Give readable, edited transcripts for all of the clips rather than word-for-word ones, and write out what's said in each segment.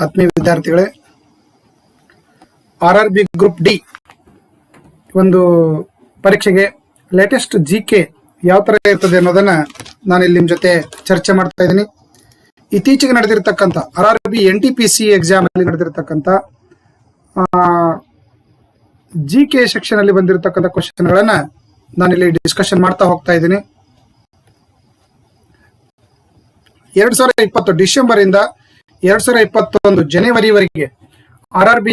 ಆತ್ಮೀಯ ವಿದ್ಯಾರ್ಥಿಗಳೇ, RRB group D ಒಂದು ಪರೀಕ್ಷೆಗೆ ಲೇಟೆಸ್ಟ್ GK ಯಾವ ತರ ಇರ್ತದೆ ಅನ್ನೋದನ್ನ ನಾನು ಇಲ್ಲಿ ನಿಮ್ಮ ಜೊತೆ ಚರ್ಚೆ ಮಾಡ್ತಾ ಇದ್ದೀನಿ. ಇತ್ತೀಚೆಗೆ ನಡೆದಿರತಕ್ಕಂಥ RRB NTPC ಎಕ್ಸಾಮ್ ಅಲ್ಲಿ ನಡೆದಿರತಕ್ಕಂಥ GK ಸೆಕ್ಷನ್ ಅಲ್ಲಿ ಬಂದಿರತಕ್ಕಂಥ ಕ್ವಶನ್ಗಳನ್ನ ನಾನು ಇಲ್ಲಿ ಡಿಸ್ಕಷನ್ ಮಾಡ್ತಾ ಹೋಗ್ತಾ ಇದ್ದೀನಿ. 2020 ಡಿಸೆಂಬರ್ ಇಂದ 2021 ಜನವರಿವರೆಗೆ RRB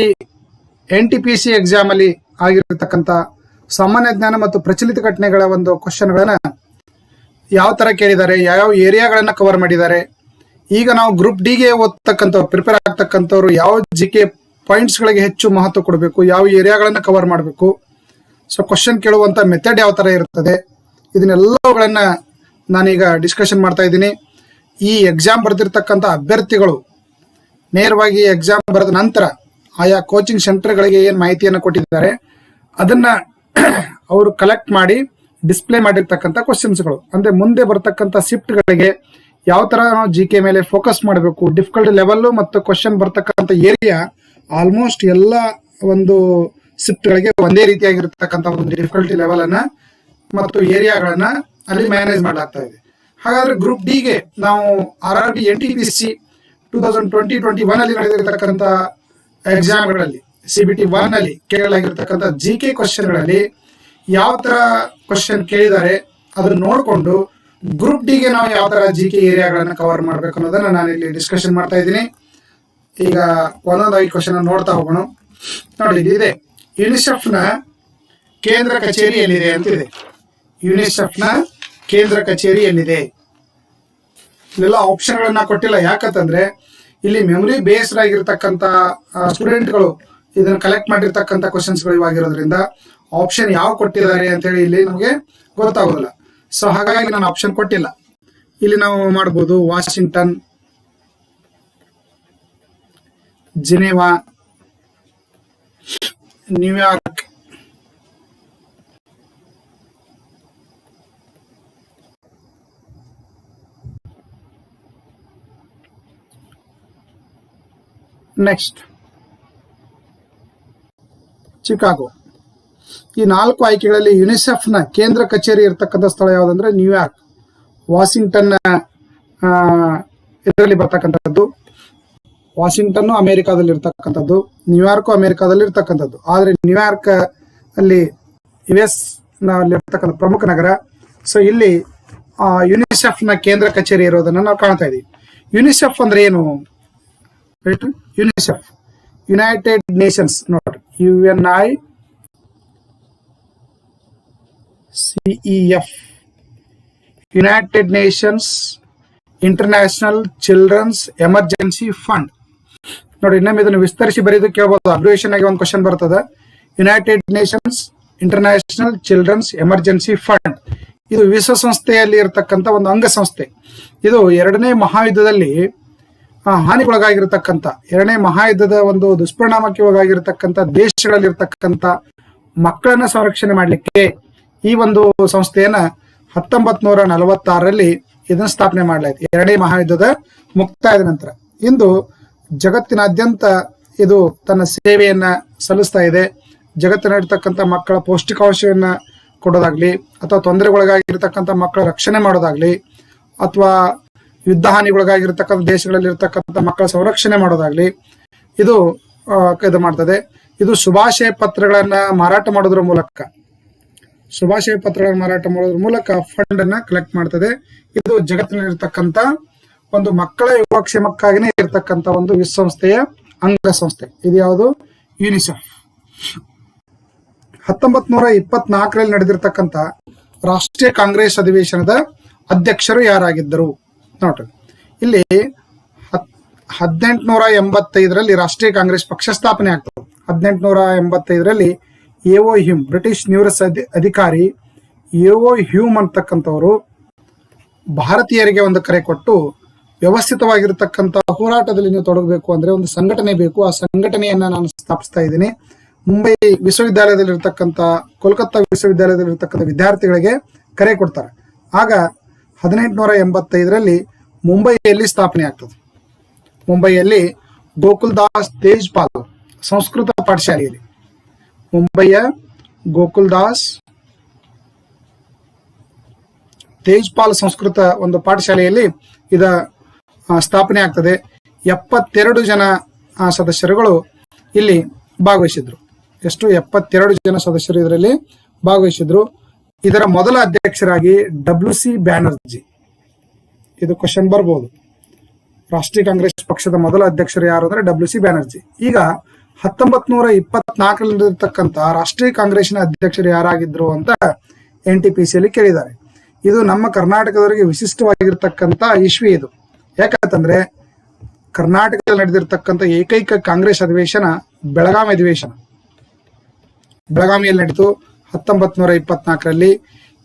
NTPC ಎಕ್ಸಾಮ್ ಅಲ್ಲಿ ಆಗಿರತಕ್ಕಂಥ ಸಾಮಾನ್ಯ ಜ್ಞಾನ ಮತ್ತು ಪ್ರಚಲಿತ ಘಟನೆಗಳ ಒಂದು ಕ್ವಶನ್ಗಳನ್ನ ಯಾವ ತರ ಕೇಳಿದ್ದಾರೆ, ಯಾವ ಏರಿಯಾಗಳನ್ನ ಕವರ್ ಮಾಡಿದ್ದಾರೆ, ಈಗ ನಾವು ಗ್ರೂಪ್ ಡಿಗೆ ಓದ್ತಕ್ಕಂಥವ್ರು ಪ್ರಿಪೇರ್ ಆಗ್ತಕ್ಕಂಥವ್ರು ಯಾವ GK ಪಾಯಿಂಟ್ಸ್ ಗಳಿಗೆ ಹೆಚ್ಚು ಮಹತ್ವ ಕೊಡಬೇಕು, ಯಾವ ಏರಿಯಾಗಳನ್ನ ಕವರ್ ಮಾಡಬೇಕು, ಸೊ ಕ್ವಶನ್ ಕೇಳುವಂತ ಮೆಥಡ್ ಯಾವ ತರ ಇರ್ತದೆ, ಇದನ್ನೆಲ್ಲವುಗಳನ್ನ ನಾನೀಗ ಡಿಸ್ಕಷನ್ ಮಾಡ್ತಾ ಇದ್ದೀನಿ. ಈ ಎಕ್ಸಾಮ್ ಬರೆದಿರ್ತಕ್ಕಂಥ ಅಭ್ಯರ್ಥಿಗಳು ನೇರವಾಗಿ ಎಕ್ಸಾಮ್ ಬರೆದ ನಂತರ ಆಯಾ ಕೋಚಿಂಗ್ ಸೆಂಟರ್ಗಳಿಗೆ ಏನು ಮಾಹಿತಿಯನ್ನು ಕೊಟ್ಟಿದ್ದಾರೆ ಅದನ್ನ ಅವರು ಕಲೆಕ್ಟ್ ಮಾಡಿ ಡಿಸ್ಪ್ಲೇ ಮಾಡಿರ್ತಕ್ಕಂಥ ಕ್ವಶನ್ಸ್ಗಳು, ಅಂದ್ರೆ ಮುಂದೆ ಬರ್ತಕ್ಕಂಥ ಶಿಫ್ಟ್ಗಳಿಗೆ ಯಾವ ತರ ನಾವು GK ಮೇಲೆ ಫೋಕಸ್ ಮಾಡಬೇಕು, ಡಿಫಿಕಲ್ಟಿ ಲೆವೆಲ್ ಮತ್ತು ಕ್ವಶನ್ ಬರ್ತಕ್ಕಂಥ ಏರಿಯಾ ಆಲ್ಮೋಸ್ಟ್ ಎಲ್ಲ ಒಂದು ಶಿಫ್ಟ್ಗಳಿಗೆ ಒಂದೇ ರೀತಿಯಾಗಿರ್ತಕ್ಕಂಥ ಒಂದು ಡಿಫಿಕಲ್ಟಿ ಲೆವೆಲ್ ಅನ್ನ ಮತ್ತು ಏರಿಯಾಗಳನ್ನ ಅಲ್ಲಿ ಮ್ಯಾನೇಜ್ ಮಾಡಲಾಗ್ತಾ ಇದೆ. ಹಾಗಾದ್ರೆ ಗ್ರೂಪ್ ಡಿಗೆ ನಾವು RRB NTPC 2020-21 ಅಲ್ಲಿ ನಡೆದಿರತಕ್ಕಂಥ ಎಕ್ಸಾಮ್ಗಳಲ್ಲಿ CBT 1 ಅಲ್ಲಿ ಕೇಳಲಾಗಿರ್ತಕ್ಕಂಥ GK ಕ್ವಶನ್ಗಳಲ್ಲಿ ಯಾವ ತರ ಕ್ವಶನ್ ಕೇಳಿದ್ದಾರೆ ಅದನ್ನ ನೋಡಿಕೊಂಡು ಗ್ರೂಪ್ ಡಿಗೆ ನಾವು ಯಾವ ತರ GK ಏರಿಯಾಗಳನ್ನ ಕವರ್ ಮಾಡ್ಬೇಕು ಅನ್ನೋದನ್ನ ನಾನು ಇಲ್ಲಿ ಡಿಸ್ಕಷನ್ ಮಾಡ್ತಾ ಇದ್ದೀನಿ. ಈಗ ಒಂದೊಂದಾಗಿ ಕ್ವಶನ್ ನೋಡ್ತಾ ಹೋಗೋಣ. ನೋಡಿ, ಇದೆ ಯುನಿಸೆಫ್ ನ ಕೇಂದ್ರ ಕಚೇರಿ ಎಲ್ಲಿದೆ ಅಂತಿದೆ. ಯುನಿಸೆಫ್ ನ ಕೇಂದ್ರ ಕಚೇರಿ ಎಲ್ಲಿದೆ? ಇಲ್ಲೆಲ್ಲ ಆಪ್ಷನ್ ಗಳನ್ನ ಕೊಟ್ಟಿಲ್ಲ. ಯಾಕಂತಂದ್ರೆ ಇಲ್ಲಿ ಮೆಮೊರಿ ಬೇಸ್ಡ್ ಆಗಿರ್ತಕ್ಕಂಥ ಸ್ಟೂಡೆಂಟ್ಗಳು ಇದನ್ನ ಕಲೆಕ್ಟ್ ಮಾಡಿರ್ತಕ್ಕಂಥ ಕ್ವಶನ್ಸ್ ಗಳು ಇವಾಗಿರೋದ್ರಿಂದ ಆಪ್ಷನ್ ಯಾವ ಕೊಟ್ಟಿದ್ದಾರೆ ಅಂತ ಹೇಳಿ ಇಲ್ಲಿ ನಮಗೆ ಗೊತ್ತಾಗೋದಿಲ್ಲ. ಸೊ ಹಾಗಾಗಿ ನಾನು ಆಪ್ಷನ್ ಕೊಟ್ಟಿಲ್ಲ. ಇಲ್ಲಿ ನಾವು ಮಾಡಬಹುದು Washington, Geneva, New York, next Chicago. ಈ 4 ಆಯ್ಕೆಗಳಲ್ಲಿ ಯುನಿಸೆಫ್ ನ ಕೇಂದ್ರ ಕಚೇರಿ ಇರತಕ್ಕಂಥ ಸ್ಥಳ ಯಾವುದಂದ್ರೆ ನ್ಯೂಯಾರ್ಕ್. ವಾಷಿಂಗ್ಟನ್ ಇದರಲ್ಲಿ ಬರ್ತಕ್ಕಂಥದ್ದು. ವಾಷಿಂಗ್ಟನ್ ಅಮೆರಿಕಾದಲ್ಲಿ ಇರ್ತಕ್ಕಂಥದ್ದು, ನ್ಯೂಯಾರ್ಕ್ ಅಮೆರಿಕಾದಲ್ಲಿ ಇರ್ತಕ್ಕಂಥದ್ದು. ಆದ್ರೆ ನ್ಯೂಯಾರ್ಕ್ ಅಲ್ಲಿ US ನಲ್ಲಿ ಇರ್ತಕ್ಕಂಥ ಪ್ರಮುಖ ನಗರ. ಸೊ ಇಲ್ಲಿ ಯುನಿಸೆಫ್ ನ ಕೇಂದ್ರ ಕಚೇರಿ ಇರೋದನ್ನ ನಾವು ಕಾಣ್ತಾ ಇದೀವಿ. ಯುನಿಸೆಫ್ ಅಂದ್ರೆ ಏನು? ಯುನಿಸೆಫ್ ಯುನೈಟೆಡ್ ನೇಷನ್ಸ್, ನೋಡಿ UNICEF, United Nations International Childrens Emergency Fund. ನೋಡಿ, ಇನ್ನೊಮ್ಮೆ ಇದನ್ನು ವಿಸ್ತರಿಸಿ ಬರೆದು ಕೇಳಬಹುದು. ಅಬ್ರಿವೇಷನ್ ಆಗಿ ಒಂದು ಕ್ವಶನ್ ಬರ್ತದೆ. United Nations International Childrens Emergency Fund. ಇದು ವಿಶ್ವಸಂಸ್ಥೆಯಲ್ಲಿ ಇರತಕ್ಕಂಥ ಒಂದು ಅಂಗಸಂಸ್ಥೆ. ಇದು 2ನೇ ಮಹಾಯುದ್ಧದಲ್ಲಿ ಹಾನಿಗೊಳಗಾಗಿರ್ತಕ್ಕಂಥ, 2ನೇ ಮಹಾಯುದ್ಧದ ಒಂದು ದುಷ್ಪರಿಣಾಮಕ್ಕೆ ಒಳಗಾಗಿರ್ತಕ್ಕಂಥ ದೇಶಗಳಲ್ಲಿರ್ತಕ್ಕಂಥ ಮಕ್ಕಳನ್ನ ಸಂರಕ್ಷಣೆ ಮಾಡಲಿಕ್ಕೆ ಈ ಒಂದು ಸಂಸ್ಥೆಯನ್ನ 1946ರಲ್ಲಿ ಇದನ್ನು ಸ್ಥಾಪನೆ ಮಾಡಲಾಯಿತು. 2ನೇ ಮಹಾಯುದ್ಧದ ಮುಕ್ತಾಯದ ನಂತರ ಇಂದು ಜಗತ್ತಿನಾದ್ಯಂತ ಇದು ತನ್ನ ಸೇವೆಯನ್ನ ಸಲ್ಲಿಸ್ತಾ ಇದೆ. ಜಗತ್ತಿನಲ್ಲಿರ್ತಕ್ಕಂಥ ಮಕ್ಕಳ ಪೌಷ್ಟಿಕಾಂಶವನ್ನ ಕೊಡೋದಾಗ್ಲಿ, ಅಥವಾ ತೊಂದರೆಗೊಳಗಾಗಿರ್ತಕ್ಕಂಥ ಮಕ್ಕಳ ರಕ್ಷಣೆ ಮಾಡೋದಾಗ್ಲಿ, ಅಥವಾ ಯುದ್ಧ ಹಾನಿಗೊಳಗಾಗಿರ್ತಕ್ಕಂಥ ದೇಶಗಳಲ್ಲಿ ಇರ್ತಕ್ಕಂಥ ಮಕ್ಕಳ ಸಂರಕ್ಷಣೆ ಮಾಡೋದಾಗ್ಲಿ ಇದು ಮಾಡ್ತದೆ. ಇದು ಶುಭಾಶಯ ಪತ್ರಗಳನ್ನ ಮಾರಾಟ ಮಾಡೋದ್ರ ಮೂಲಕ ಫಂಡ್ ಅನ್ನ ಕಲೆಕ್ಟ್ ಮಾಡ್ತದೆ. ಇದು ಜಗತ್ತಿನಲ್ಲಿರ್ತಕ್ಕಂಥ ಒಂದು ಮಕ್ಕಳ ಯೋಗಕ್ಷೇಮಕ್ಕಾಗಿನೇ ಇರತಕ್ಕಂಥ ಒಂದು ವಿಶ್ವಸಂಸ್ಥೆಯ ಅಂಗಸಂಸ್ಥೆ. ಇದು ಯಾವುದು? ಯುನಿಸೆಫ್. 1924ರಲ್ಲಿ ನಡೆದಿರ್ತಕ್ಕಂಥ ರಾಷ್ಟ್ರೀಯ ಕಾಂಗ್ರೆಸ್ ಅಧಿವೇಶನದ ಅಧ್ಯಕ್ಷರು ಯಾರಾಗಿದ್ದರು? ನೋಡ್ರಿ, ಇಲ್ಲಿ 1885ರಲ್ಲಿ ರಾಷ್ಟ್ರೀಯ ಕಾಂಗ್ರೆಸ್ ಪಕ್ಷ ಸ್ಥಾಪನೆ ಆಗ್ತದೆ. 1885ರಲ್ಲಿ ಎಒ ಹ್ಯೂಮ್, ಬ್ರಿಟಿಷ್ ನಿವೃತ್ತ ಅಧಿಕಾರಿ ಎಒ ಹ್ಯೂಮ್ ಅಂತಕ್ಕಂಥವರು ಭಾರತೀಯರಿಗೆ ಒಂದು ಕರೆ ಕೊಟ್ಟು, ವ್ಯವಸ್ಥಿತವಾಗಿರ್ತಕ್ಕಂಥ ಹೋರಾಟದಲ್ಲಿ ನೀವು ತೊಡಗಬೇಕು ಅಂದ್ರೆ ಒಂದು ಸಂಘಟನೆ ಬೇಕು, ಆ ಸಂಘಟನೆಯನ್ನ ನಾನು ಸ್ಥಾಪಿಸ್ತಾ ಇದ್ದೀನಿ. ಮುಂಬೈ ವಿಶ್ವವಿದ್ಯಾಲಯದಲ್ಲಿರ್ತಕ್ಕಂಥ, ಕೋಲ್ಕತ್ತಾ ವಿಶ್ವವಿದ್ಯಾಲಯದಲ್ಲಿರ್ತಕ್ಕಂಥ ವಿದ್ಯಾರ್ಥಿಗಳಿಗೆ ಕರೆ ಕೊಡ್ತಾರೆ. ಆಗ 1885ರಲ್ಲಿ ಮುಂಬೈಯಲ್ಲಿ ಸ್ಥಾಪನೆ ಆಗ್ತದೆ. ಮುಂಬೈಯಲ್ಲಿ ಗೋಕುಲ್ದಾಸ್ ತೇಜ್ಪಾಲ್ ಸಂಸ್ಕೃತ ಪಾಠಶಾಲೆಯಲ್ಲಿ, ಮುಂಬಯಿಯ ಗೋಕುಲ್ದಾಸ್ ತೇಜ್ಪಾಲ್ ಸಂಸ್ಕೃತ ಒಂದು ಪಾಠಶಾಲೆಯಲ್ಲಿ ಇದ ಸ್ಥಾಪನೆ ಆಗ್ತದೆ. 72 ಜನ ಸದಸ್ಯರುಗಳು ಇಲ್ಲಿ ಭಾಗವಹಿಸಿದ್ರು. ಎಷ್ಟು? 72 ಜನ ಸದಸ್ಯರು ಇದರಲ್ಲಿ ಭಾಗವಹಿಸಿದ್ರು. ಇದರ ಮೊದಲ ಅಧ್ಯಕ್ಷರಾಗಿ WC ಬ್ಯಾನರ್ಜಿ, ಇದು ಕ್ವಶನ್ ಬರ್ಬೋದು. ರಾಷ್ಟ್ರೀಯ ಕಾಂಗ್ರೆಸ್ ಪಕ್ಷದ ಮೊದಲ ಅಧ್ಯಕ್ಷರು ಯಾರು ಅಂದ್ರೆ WC ಬ್ಯಾನರ್ಜಿ. ಈಗ 1924 ಇರತಕ್ಕಂತ ರಾಷ್ಟ್ರೀಯ ಕಾಂಗ್ರೆಸ್ನ ಅಧ್ಯಕ್ಷರು ಯಾರಾಗಿದ್ರು ಅಂತ NTPC ಯಲ್ಲಿ ಕೇಳಿದ್ದಾರೆ. ಇದು ನಮ್ಮ ಕರ್ನಾಟಕದವರಿಗೆ ವಿಶಿಷ್ಟವಾಗಿರ್ತಕ್ಕಂಥ ಇಶ್ವಿ. ಇದು ಯಾಕಂತಂದ್ರೆ ಕರ್ನಾಟಕದಲ್ಲಿ ನಡೆದಿರ್ತಕ್ಕಂಥ ಏಕೈಕ ಕಾಂಗ್ರೆಸ್ ಅಧಿವೇಶನ ಬೆಳಗಾವಿ ಅಧಿವೇಶನ. ಬೆಳಗಾವಿಯಲ್ಲಿ ನಡೀತು 1924ರಲ್ಲಿ.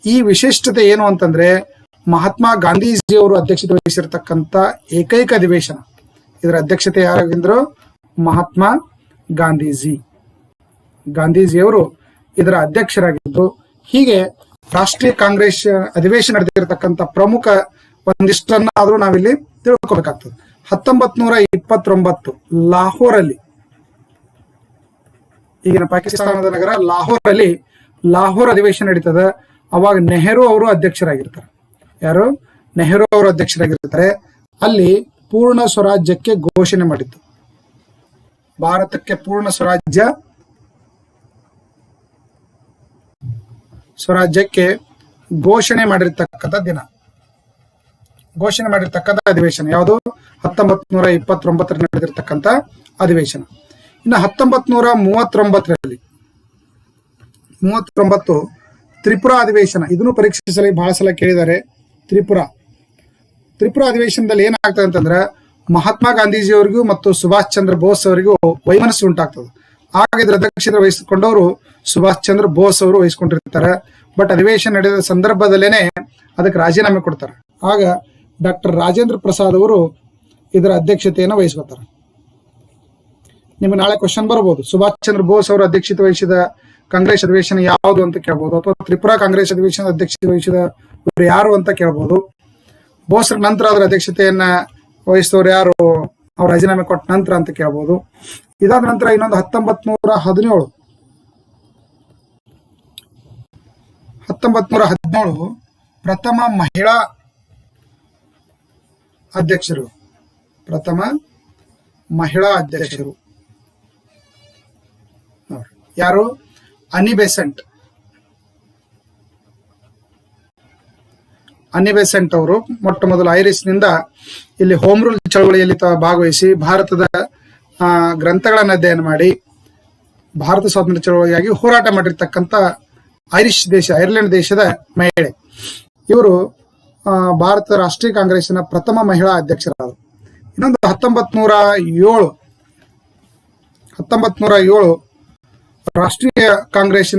ಈ ವಿಶಿಷ್ಟತೆ ಏನು ಅಂತಂದ್ರೆ ಮಹಾತ್ಮ ಗಾಂಧೀಜಿಯವರು ಅಧ್ಯಕ್ಷತೆ ವಹಿಸಿರ್ತಕ್ಕಂಥ ಏಕೈಕ ಅಧಿವೇಶನ. ಇದರ ಅಧ್ಯಕ್ಷತೆ ಯಾರಾಗಿದ್ರು? ಮಹಾತ್ಮ ಗಾಂಧೀಜಿಯವರು ಇದರ ಅಧ್ಯಕ್ಷರಾಗಿದ್ದು. ಹೀಗೆ ರಾಷ್ಟ್ರೀಯ ಕಾಂಗ್ರೆಸ್ ಅಧಿವೇಶನ ನಡೆದಿರತಕ್ಕಂಥ ಪ್ರಮುಖ ಒಂದಿಷ್ಟನ್ನ ಆದ್ರೂ ನಾವಿಲ್ಲಿ ತಿಳ್ಕೊಬೇಕಾಗ್ತದೆ. 1929 ಲಾಹೋರಲ್ಲಿ, ಈಗಿನ ಪಾಕಿಸ್ತಾನದ ನಗರ ಲಾಹೋರಲ್ಲಿ ಲಾಹೋರ್ ಅಧಿವೇಶನ ನಡೀತದೆ. ಅವಾಗ ನೆಹರು ಅವರು ಅಧ್ಯಕ್ಷರಾಗಿರ್ತಾರೆ. ಯಾರು? ನೆಹರು ಅವರು ಅಧ್ಯಕ್ಷರಾಗಿರ್ತಾರೆ. ಅಲ್ಲಿ ಪೂರ್ಣ ಸ್ವರಾಜ್ಯಕ್ಕೆ ಘೋಷಣೆ ಮಾಡಿತ್ತು. ಭಾರತಕ್ಕೆ ಪೂರ್ಣ ಸ್ವರಾಜ್ಯಕ್ಕೆ ಘೋಷಣೆ ಮಾಡಿರ್ತಕ್ಕಂಥ ದಿನ, ಘೋಷಣೆ ಮಾಡಿರ್ತಕ್ಕಂಥ ಅಧಿವೇಶನ ಯಾವುದು? 1929 ನಡೆದಿರ್ತಕ್ಕಂಥ ಅಧಿವೇಶನ. ಇನ್ನು 1939 ತ್ರಿಪುರಾ ಅಧಿವೇಶನ. ಇದನ್ನು ಪರೀಕ್ಷಿಸಲಿ ಬಹಳ ಸಲ ಕೇಳಿದ್ದಾರೆ. ತ್ರಿಪುರಾ ಅಧಿವೇಶನದಲ್ಲಿ ಏನಾಗ್ತದೆ ಅಂತಂದ್ರೆ ಮಹಾತ್ಮ ಗಾಂಧೀಜಿಯವರಿಗೂ ಮತ್ತು ಸುಭಾಷ್ ಚಂದ್ರ ಬೋಸ್ ಅವರಿಗೂ ವೈಮನಸ್ಸು ಉಂಟಾಗ್ತದೆ. ಆಗ ಇದರ ಅಧ್ಯಕ್ಷತೆ ವಹಿಸಿಕೊಂಡವರು ಸುಭಾಷ್ ಚಂದ್ರ ಬೋಸ್ ಅವರು ವಹಿಸಿಕೊಂಡಿರ್ತಾರೆ. ಬಟ್ ಅಧಿವೇಶನ ನಡೆದ ಸಂದರ್ಭದಲ್ಲೇನೆ ಅದಕ್ಕೆ ರಾಜೀನಾಮೆ ಕೊಡ್ತಾರೆ. ಆಗ ಡಾಕ್ಟರ್ ರಾಜೇಂದ್ರ ಪ್ರಸಾದ್ ಅವರು ಇದರ ಅಧ್ಯಕ್ಷತೆಯನ್ನು ವಹಿಸ್ಕೊತಾರೆ. ನಿಮ್ಗೆ ನಾಳೆ ಕ್ವಶನ್ ಬರಬಹುದು, ಸುಭಾಷ್ ಚಂದ್ರ ಬೋಸ್ ಅವರು ಅಧ್ಯಕ್ಷತೆ ವಹಿಸಿದ ಕಾಂಗ್ರೆಸ್ ಅಧಿವೇಶನ ಯಾವುದು ಅಂತ ಕೇಳಬಹುದು, ಅಥವಾ ತ್ರಿಪುರಾ ಕಾಂಗ್ರೆಸ್ ಅಧಿವೇಶನ ಅಧ್ಯಕ್ಷತೆ ವಹಿಸಿದ ಯಾರು ಅಂತ ಕೇಳಬಹುದು. ಬೋಸ್ರ ನಂತರ ಅದರ ಅಧ್ಯಕ್ಷತೆಯನ್ನ ವಹಿಸಿದವರು ಯಾರು, ಅವ್ರು ರಾಜೀನಾಮೆ ಕೊಟ್ಟ ನಂತರ ಅಂತ ಕೇಳಬಹುದು. ಇದಾದ ನಂತರ ಇನ್ನೊಂದು 1917 ಪ್ರಥಮ ಮಹಿಳಾ ಅಧ್ಯಕ್ಷರು ಯಾರು? ಅನ್ನಿ ಬೆಸೆಂಟ್ ಅವರು ಮೊಟ್ಟ ಮೊದಲು ಐರಿಸ್ನಿಂದ ಇಲ್ಲಿ ಹೋಮ್ ರೂಲ್ ಚಳವಳಿಯಲ್ಲಿ ಭಾಗವಹಿಸಿ ಭಾರತದ ಗ್ರಂಥಗಳನ್ನು ಅಧ್ಯಯನ ಮಾಡಿ ಭಾರತ ಸ್ವಾತಂತ್ರ್ಯ ಚಳವಳಿಯಾಗಿ ಹೋರಾಟ ಮಾಡಿರ್ತಕ್ಕಂಥ ಐರ್ಲೆಂಡ್ ದೇಶದ ಮಹಿಳೆ. ಇವರು ಭಾರತ ರಾಷ್ಟ್ರೀಯ ಕಾಂಗ್ರೆಸ್ಸಿನ ಪ್ರಥಮ ಮಹಿಳಾ ಅಧ್ಯಕ್ಷರಾದರು. ಇನ್ನೊಂದು 1907 ರಾಷ್ಟ್ರೀಯ ಕಾಂಗ್ರೆಸ್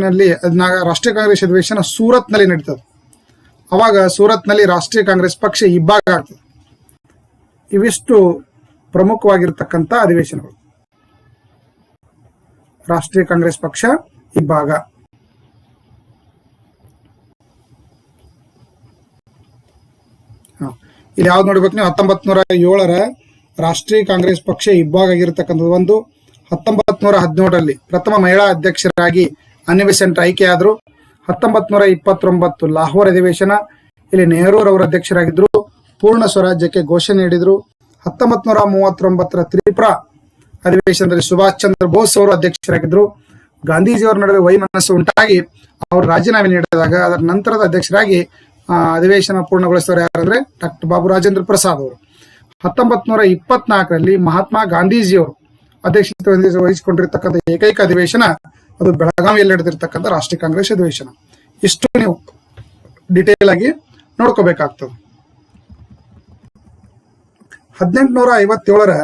ಅಧಿವೇಶನ ಸೂರತ್ನಲ್ಲಿ ನಡೀತದೆ. ಅವಾಗ ಸೂರತ್ನಲ್ಲಿ ರಾಷ್ಟ್ರೀಯ ಕಾಂಗ್ರೆಸ್ ಪಕ್ಷ ಇಬ್ಬಾಗ ಆಗ್ತದೆ. ಇವಿಷ್ಟು ಪ್ರಮುಖವಾಗಿರ್ತಕ್ಕಂಥ ಅಧಿವೇಶನಗಳು. ರಾಷ್ಟ್ರೀಯ ಕಾಂಗ್ರೆಸ್ ಪಕ್ಷ ಇಬ್ಬಾಗ. ಇಲ್ಲಿ ಯಾವ್ದು ನೋಡ್ಬೇಕು ನೀವು? 1907 ರಾಷ್ಟ್ರೀಯ ಕಾಂಗ್ರೆಸ್ ಪಕ್ಷ ಇಬ್ಬಾಗ ಆಗಿರ್ತಕ್ಕಂಥದ್ದು ಒಂದು. 1917 ಪ್ರಥಮ ಮಹಿಳಾ ಅಧ್ಯಕ್ಷರಾಗಿ ಅನ್ನಿ ಬೆಸೆಂಟ್ ಆಯ್ಕೆಯಾದರು. 1929 ಲಾಹೋರ್ ಅಧಿವೇಶನ, ಇಲ್ಲಿ ನೆಹರೂರವರು ಅಧ್ಯಕ್ಷರಾಗಿದ್ದರು. ಪೂರ್ಣ ಸ್ವರಾಜ್ಯಕ್ಕೆ ಘೋಷಣೆ ನೀಡಿದರು. 1939 ತ್ರಿಪುರಾ ಅಧಿವೇಶನದಲ್ಲಿ ಸುಭಾಷ್ ಚಂದ್ರ ಬೋಸ್ ಅವರು ಅಧ್ಯಕ್ಷರಾಗಿದ್ದರು. ಗಾಂಧೀಜಿಯವರ ನಡುವೆ ವೈಮನಸ್ಸು ಉಂಟಾಗಿ ಅವರು ರಾಜೀನಾಮೆ ನೀಡಿದಾಗ ಅದರ ನಂತರದ ಅಧ್ಯಕ್ಷರಾಗಿ ಅಧಿವೇಶನ ಪೂರ್ಣಗೊಳಿಸಿದವರು ಯಾರಂದ್ರೆ ಡಾಕ್ಟರ್ ಬಾಬು ರಾಜೇಂದ್ರ ಪ್ರಸಾದ್ ಅವರು. 1924 ಮಹಾತ್ಮ ಗಾಂಧೀಜಿಯವರು ಅಧ್ಯಕ್ಷತೆ ವಹಿಸಿಕೊಂಡಿರ್ತಕ್ಕಂಥ ಏಕೈಕ ಅಧಿವೇಶನ ಅದು ಬೆಳಗಾವಿಯಲ್ಲಿ ನಡೆದಿರ್ತಕ್ಕಂಥ ರಾಷ್ಟ್ರೀಯ ಕಾಂಗ್ರೆಸ್ ಅಧಿವೇಶನ. ಇಷ್ಟು ನೀವು ಡಿಟೇಲ್ ಆಗಿ ನೋಡ್ಕೋಬೇಕಾಗ್ತದೆ. 1857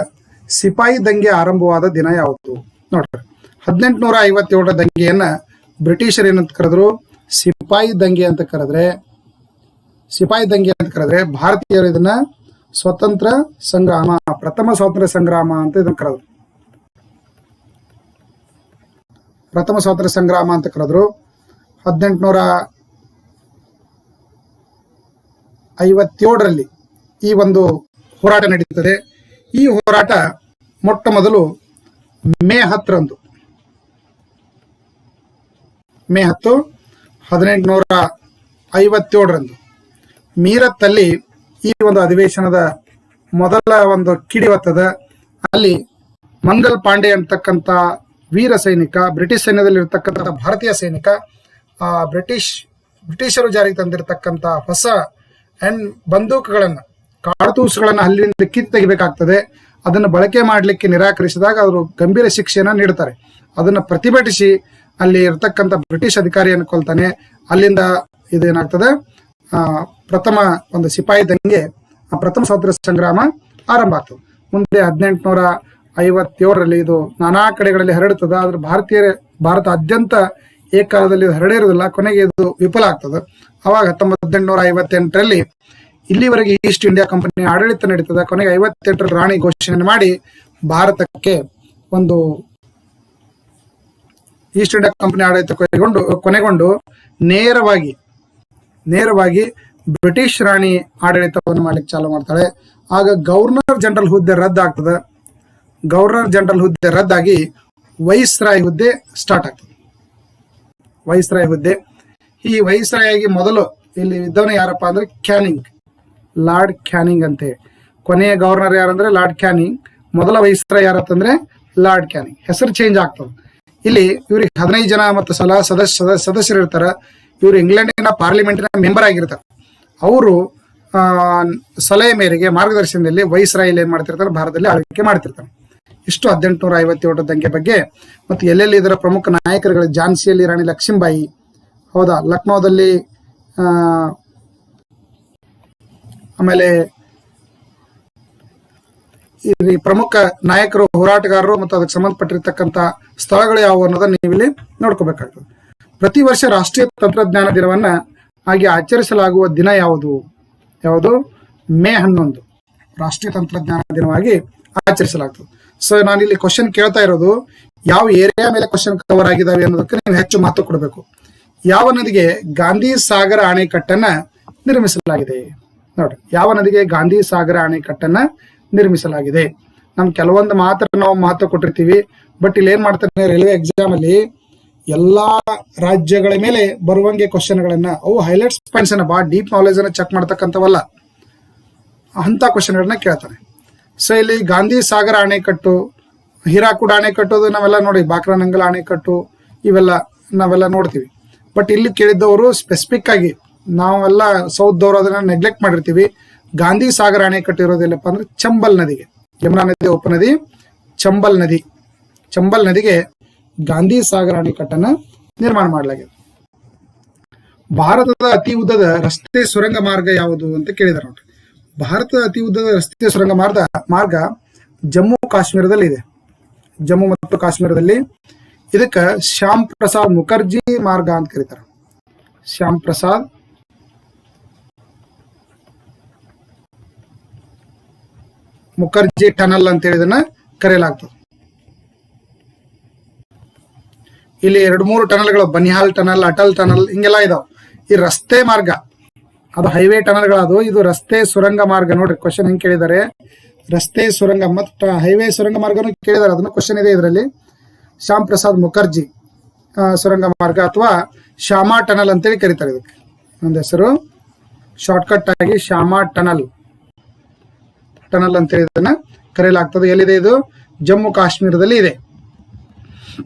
ಸಿಪಾಯಿ ದಂಗೆ ಆರಂಭವಾದ ದಿನ ಯಾವುದು? ನೋಡ್ರಿ, 1857 ದಂಗೆಯನ್ನ ಬ್ರಿಟಿಷರು ಏನಂತ ಕರೆದ್ರು? ಸಿಪಾಯಿ ದಂಗೆ ಅಂತ ಕರೆದ್ರೆ ಭಾರತೀಯರು ಇದನ್ನ ಸ್ವತಂತ್ರ ಸಂಗ್ರಾಮ, ಪ್ರಥಮ ಸ್ವಾತಂತ್ರ್ಯ ಸಂಗ್ರಾಮ ಅಂತ ಇದನ್ನ ಕರೆದ್ರು. ಪ್ರಥಮ ಸ್ವಾತಂತ್ರ್ಯ ಸಂಗ್ರಾಮ ಅಂತ ಕರೆದ್ರು. 1857 ಈ ಒಂದು ಹೋರಾಟ ನಡೀತದೆ. ಈ ಹೋರಾಟ ಮೊಟ್ಟ ಮೊದಲು ಮೇ 10ರಂದು ಮೇ 10 1857ರಂದು ಮೀರತ್ತಲ್ಲಿ ಈ ಒಂದು ಅಧಿವೇಶನದ ಮೊದಲ ಒಂದು ಕಿಡಿವತ್ತದ. ಅಲ್ಲಿ ಮಂಗಲ್ ಪಾಂಡೆ ಅಂತಕ್ಕಂಥ ವೀರ ಸೈನಿಕ, ಬ್ರಿಟಿಷ್ ಸೈನ್ಯದಲ್ಲಿ ಇರತಕ್ಕಂಥ ಭಾರತೀಯ ಸೈನಿಕ, ಬ್ರಿಟಿಷರು ಜಾರಿಗೆ ತಂದಿರತಕ್ಕಂಥ ಹೊಸ ಬಂದೂಕುಗಳನ್ನು, ಕಾಡ್ತೂಸುಗಳನ್ನು ಅಲ್ಲಿಂದ ಕಿತ್ತು ತೆಗಿಬೇಕಾಗ್ತದೆ. ಅದನ್ನು ಬಳಕೆ ಮಾಡಲಿಕ್ಕೆ ನಿರಾಕರಿಸಿದಾಗ ಅವರು ಗಂಭೀರ ಶಿಕ್ಷೆಯನ್ನು ನೀಡ್ತಾರೆ. ಅದನ್ನು ಪ್ರತಿಭಟಿಸಿ ಅಲ್ಲಿ ಇರತಕ್ಕಂಥ ಬ್ರಿಟಿಷ್ ಅಧಿಕಾರಿಯನ್ನು ಕೊಲ್ತಾನೆ. ಅಲ್ಲಿಂದ ಇದೇನಾಗ್ತದೆ, ಪ್ರಥಮ ಒಂದು ಸಿಪಾಯಿ ದಂಗೆ, ಪ್ರಥಮ ಸ್ವಾತಂತ್ರ್ಯ ಸಂಗ್ರಾಮ ಆರಂಭ ಆಗ್ತದೆ. ಮುಂದೆ 1857ರಲ್ಲಿ ಇದು ನಾನಾ ಕಡೆಗಳಲ್ಲಿ ಹರಡುತ್ತದೆ. ಆದ್ರೆ ಭಾರತಾದ್ಯಂತ ಏಕಾಲದಲ್ಲಿ ಹರಡಿರೋದಿಲ್ಲ. ಕೊನೆಗೆ ಇದು ವಿಫಲ ಆಗ್ತದೆ. ಅವಾಗ 1858ರಲ್ಲಿ ಇಲ್ಲಿವರೆಗೆ ಈಸ್ಟ್ ಇಂಡಿಯಾ ಕಂಪನಿ ಆಡಳಿತ ನಡೀತದೆ. ಕೊನೆಗೆ 58ರಲ್ಲಿ ರಾಣಿ ಘೋಷಣೆ ಮಾಡಿ ಭಾರತಕ್ಕೆ ಒಂದು ಈಸ್ಟ್ ಇಂಡಿಯಾ ಕಂಪನಿ ಆಡಳಿತ ಕೊನೆಗೊಂಡು ನೇರವಾಗಿ ಬ್ರಿಟಿಷ್ ರಾಣಿ ಆಡಳಿತವನ್ನು ಮಾಡ್ಲಿಕ್ಕೆ ಚಾಲೂ ಮಾಡ್ತಾಳೆ. ಆಗ ಗವರ್ನರ್ ಜನರಲ್ ಹುದ್ದೆ ರದ್ದಾಗ್ತದೆ. ಗವರ್ನರ್ ಜನರಲ್ ಹುದ್ದೆ ರದ್ದಾಗಿ ವೈಸ್ರಾಯ್ ಹುದ್ದೆ ಸ್ಟಾರ್ಟ್ ಆಗ್ತದೆ. ವೈಸ್ರಾಯ್ ಹುದ್ದೆ. ಈ ವೈಸ್ರಾಯ್ ಆಗಿ ಮೊದಲು ಇಲ್ಲಿ ಇದ್ದವನೇ ಯಾರಪ್ಪ ಅಂದ್ರೆ ಕ್ಯಾನಿಂಗ್, ಲಾರ್ಡ್ ಕ್ಯಾನಿಂಗ್ ಅಂತೇಳಿ. ಕೊನೆಯ ಗವರ್ನರ್ ಯಾರಂದ್ರೆ ಲಾರ್ಡ್ ಕ್ಯಾನಿಂಗ್, ಮೊದಲ ವೈಸ್ರಾಯ್ ಯಾರಂತಂದ್ರೆ ಲಾರ್ಡ್ ಕ್ಯಾನಿಂಗ್. ಹೆಸರು ಚೇಂಜ್ ಆಗ್ತದೆ. ಇಲ್ಲಿ ಇವ್ರಿಗೆ 15 ಜನ ಮತ್ತು ಸದಸ್ಯರು ಇರ್ತಾರೆ. ಇವರು ಇಂಗ್ಲೆಂಡಿನ ಪಾರ್ಲಿಮೆಂಟಿನ ಮೆಂಬರ್ ಆಗಿರ್ತಾರೆ. ಅವರು ಸಲಹೆ ಮೇರೆಗೆ ಮಾರ್ಗದರ್ಶನದಲ್ಲಿ ವೈಸ್ರಾಯ್ ಏನ್ ಮಾಡ್ತಿರ್ತಾರೆ, ಭಾರತದಲ್ಲಿ ಆಳ್ವಿಕೆ ಮಾಡ್ತಿರ್ತಾರೆ. ಇಷ್ಟು 1857 ದಂಗೆ ಬಗ್ಗೆ. ಮತ್ತು ಎಲ್ಲೆಲ್ಲಿ ಇದರ ಪ್ರಮುಖ ನಾಯಕರುಗಳು, ಝಾನ್ಸಿಯಲ್ಲಿ ರಾಣಿ ಲಕ್ಷ್ಮೀಬಾಯಿ, ಹೌದಾ, ಲಕ್ನೋದಲ್ಲಿ ಆಮೇಲೆ ಇಲ್ಲಿ ಪ್ರಮುಖ ನಾಯಕರು, ಹೋರಾಟಗಾರರು ಮತ್ತು ಅದಕ್ಕೆ ಸಂಬಂಧಪಟ್ಟಿರ್ತಕ್ಕಂಥ ಸ್ಥಳಗಳು ಯಾವುವು ಅನ್ನೋದನ್ನ ನೀವಿಲ್ಲಿ ನೋಡ್ಕೋಬೇಕಾಗ್ತದೆ. ಪ್ರತಿ ವರ್ಷ ರಾಷ್ಟ್ರೀಯ ತಂತ್ರಜ್ಞಾನ ದಿನವನ್ನ ಹಾಗೆ ಆಚರಿಸಲಾಗುವ ದಿನ ಯಾವುದು? ಮೇ 11 ರಾಷ್ಟ್ರೀಯ ತಂತ್ರಜ್ಞಾನ ದಿನವಾಗಿ ಆಚರಿಸಲಾಗ್ತದೆ. ಸೊ ನಾನಿಲ್ಲಿ ಕ್ವಶನ್ ಕೇಳ್ತಾ ಇರೋದು, ಯಾವ ಏರಿಯಾ ಮೇಲೆ ಕ್ವಶನ್ ಕವರ್ ಆಗಿದಾವೆ ಅನ್ನೋದಕ್ಕೆ ನೀವು ಹೆಚ್ಚು ಮಹತ್ವ ಕೊಡಬೇಕು. ಯಾವ ನದಿಗೆ ಗಾಂಧಿ ಸಾಗರ ಅಣೆಕಟ್ಟನ್ನ ನಿರ್ಮಿಸಲಾಗಿದೆ? ನೋಡಿ, ಯಾವ ನದಿಗೆ ಗಾಂಧಿ ಸಾಗರ ಅಣೆಕಟ್ಟನ್ನ ನಿರ್ಮಿಸಲಾಗಿದೆ? ನಮ್ ಕೆಲವೊಂದು ಮಾತ್ರ ನಾವು ಮಹತ್ವ ಕೊಟ್ಟಿರ್ತೀವಿ. ಬಟ್ ಇಲ್ಲಿ ಏನ್ ಮಾಡ್ತಾರೆ, ರೈಲ್ವೆ ಎಕ್ಸಾಮ್ ಅಲ್ಲಿ ಎಲ್ಲಾ ರಾಜ್ಯಗಳ ಮೇಲೆ ಬರುವಂಗೆ ಕ್ವಶನ್ಗಳನ್ನ, ಅವು ಹೈಲೈಟ್ಸ್ ಪಾಯಿಂಟ್ಸ್ ಅನ್ನ, ಬಹಳ ಡೀಪ್ ನಾಲೆಜ್ ಅನ್ನ ಚೆಕ್ ಮಾಡ್ತಕ್ಕಂಥವಲ್ಲ, ಅಂತ ಕ್ವಶನ್ಗಳನ್ನ ಕೇಳ್ತಾರೆ. ಸೊ ಇಲ್ಲಿ ಗಾಂಧಿ ಸಾಗರ ಅಣೆಕಟ್ಟು, ಹೀರಾಕುಡ್ ಅಣೆಕಟ್ಟು ನಾವೆಲ್ಲ ನೋಡಿ, ಬಾಕ್ರಾನಂಗಲ್ ಅಣೆಕಟ್ಟು ಇವೆಲ್ಲ ನಾವೆಲ್ಲ ನೋಡ್ತೀವಿ. ಬಟ್ ಇಲ್ಲಿ ಕೇಳಿದ್ದವರು ಸ್ಪೆಸಿಫಿಕ್ ಆಗಿ, ನಾವೆಲ್ಲ ಸೌತ್ದವರು ಅದನ್ನ ನೆಗ್ಲೆಕ್ಟ್ ಮಾಡಿರ್ತೀವಿ. ಗಾಂಧಿ ಸಾಗರ ಅಣೆಕಟ್ಟು ಇರೋದಿಲ್ಲಪ್ಪ ಅಂದ್ರೆ ಚಂಬಲ್ ನದಿಗೆ, ಯಮುನಾ ನದಿ ಉಪನದಿ ಚಂಬಲ್ ನದಿಗೆ ಗಾಂಧಿ ಸಾಗರ ಅಣೆಕಟ್ಟನ್ನ ನಿರ್ಮಾಣ ಮಾಡಲಾಗಿದೆ. ಭಾರತದ ಅತಿ ಉದ್ದದ ರಸ್ತೆ ಸುರಂಗ ಮಾರ್ಗ ಯಾವುದು ಅಂತ ಕೇಳಿದಾರೆ ನೋಡ್ರಿ. ಭಾರತದ ಅತಿ ಉದ್ದದ ರಸ್ತೆ ಸುರಂಗ ಮಾರ್ಗ ಜಮ್ಮು ಕಾಶ್ಮೀರದಲ್ಲಿ ಇದೆ. ಜಮ್ಮು ಮತ್ತು ಕಾಶ್ಮೀರದಲ್ಲಿ ಇದಕ್ಕೆ ಶ್ಯಾಮ್ ಪ್ರಸಾದ್ ಮುಖರ್ಜಿ ಮಾರ್ಗ ಅಂತ ಕರೀತಾರೆ. ಶ್ಯಾಮ್ ಪ್ರಸಾದ್ ಮುಖರ್ಜಿ ಟನಲ್ ಅಂತ ಇದನ್ನ ಕರೆಯಲಾಗ್ತದೆ. ಇಲ್ಲಿ 2-3 ಟನಲ್ಗಳು, ಬನಿಹಾಲ್ ಟನಲ್, ಅಟಲ್ ಟನಲ್ ಹಿಂಗೆಲ್ಲ ಇದಾವೆ. ಈ ರಸ್ತೆ ಮಾರ್ಗ ಅದು ಹೈವೇ ಟನಲ್ಗಳದು, ಇದು ರಸ್ತೆ ಸುರಂಗ ಮಾರ್ಗ. ನೋಡ್ರಿ ಕ್ವಶನ್ ಹೆಂಗ್ ಕೇಳಿದ್ದಾರೆ, ರಸ್ತೆ ಸುರಂಗ ಮತ್ತು ಹೈವೇ ಸುರಂಗ ಮಾರ್ಗನು ಕೇಳಿದ್ದಾರೆ. ಅದನ್ನು ಕ್ವಶನ್ ಇದೆ ಇದರಲ್ಲಿ. ಶ್ಯಾಮ್ ಪ್ರಸಾದ್ ಮುಖರ್ಜಿ ಸುರಂಗ ಮಾರ್ಗ ಅಥವಾ ಶ್ಯಾಮಾ ಟನಲ್ ಅಂತೇಳಿ ಕರೀತಾರೆ. ಇದಕ್ಕೆ ಒಂದು ಹೆಸರು, ಶಾರ್ಟ್ಕಟ್ ಆಗಿ ಶ್ಯಾಮಾ ಟನಲ್ ಅಂತೇಳಿ ಇದನ್ನ ಕರೆಯಲಾಗ್ತದೆ. ಎಲ್ಲಿದೆ ಇದು? ಜಮ್ಮು ಕಾಶ್ಮೀರದಲ್ಲಿ ಇದೆ.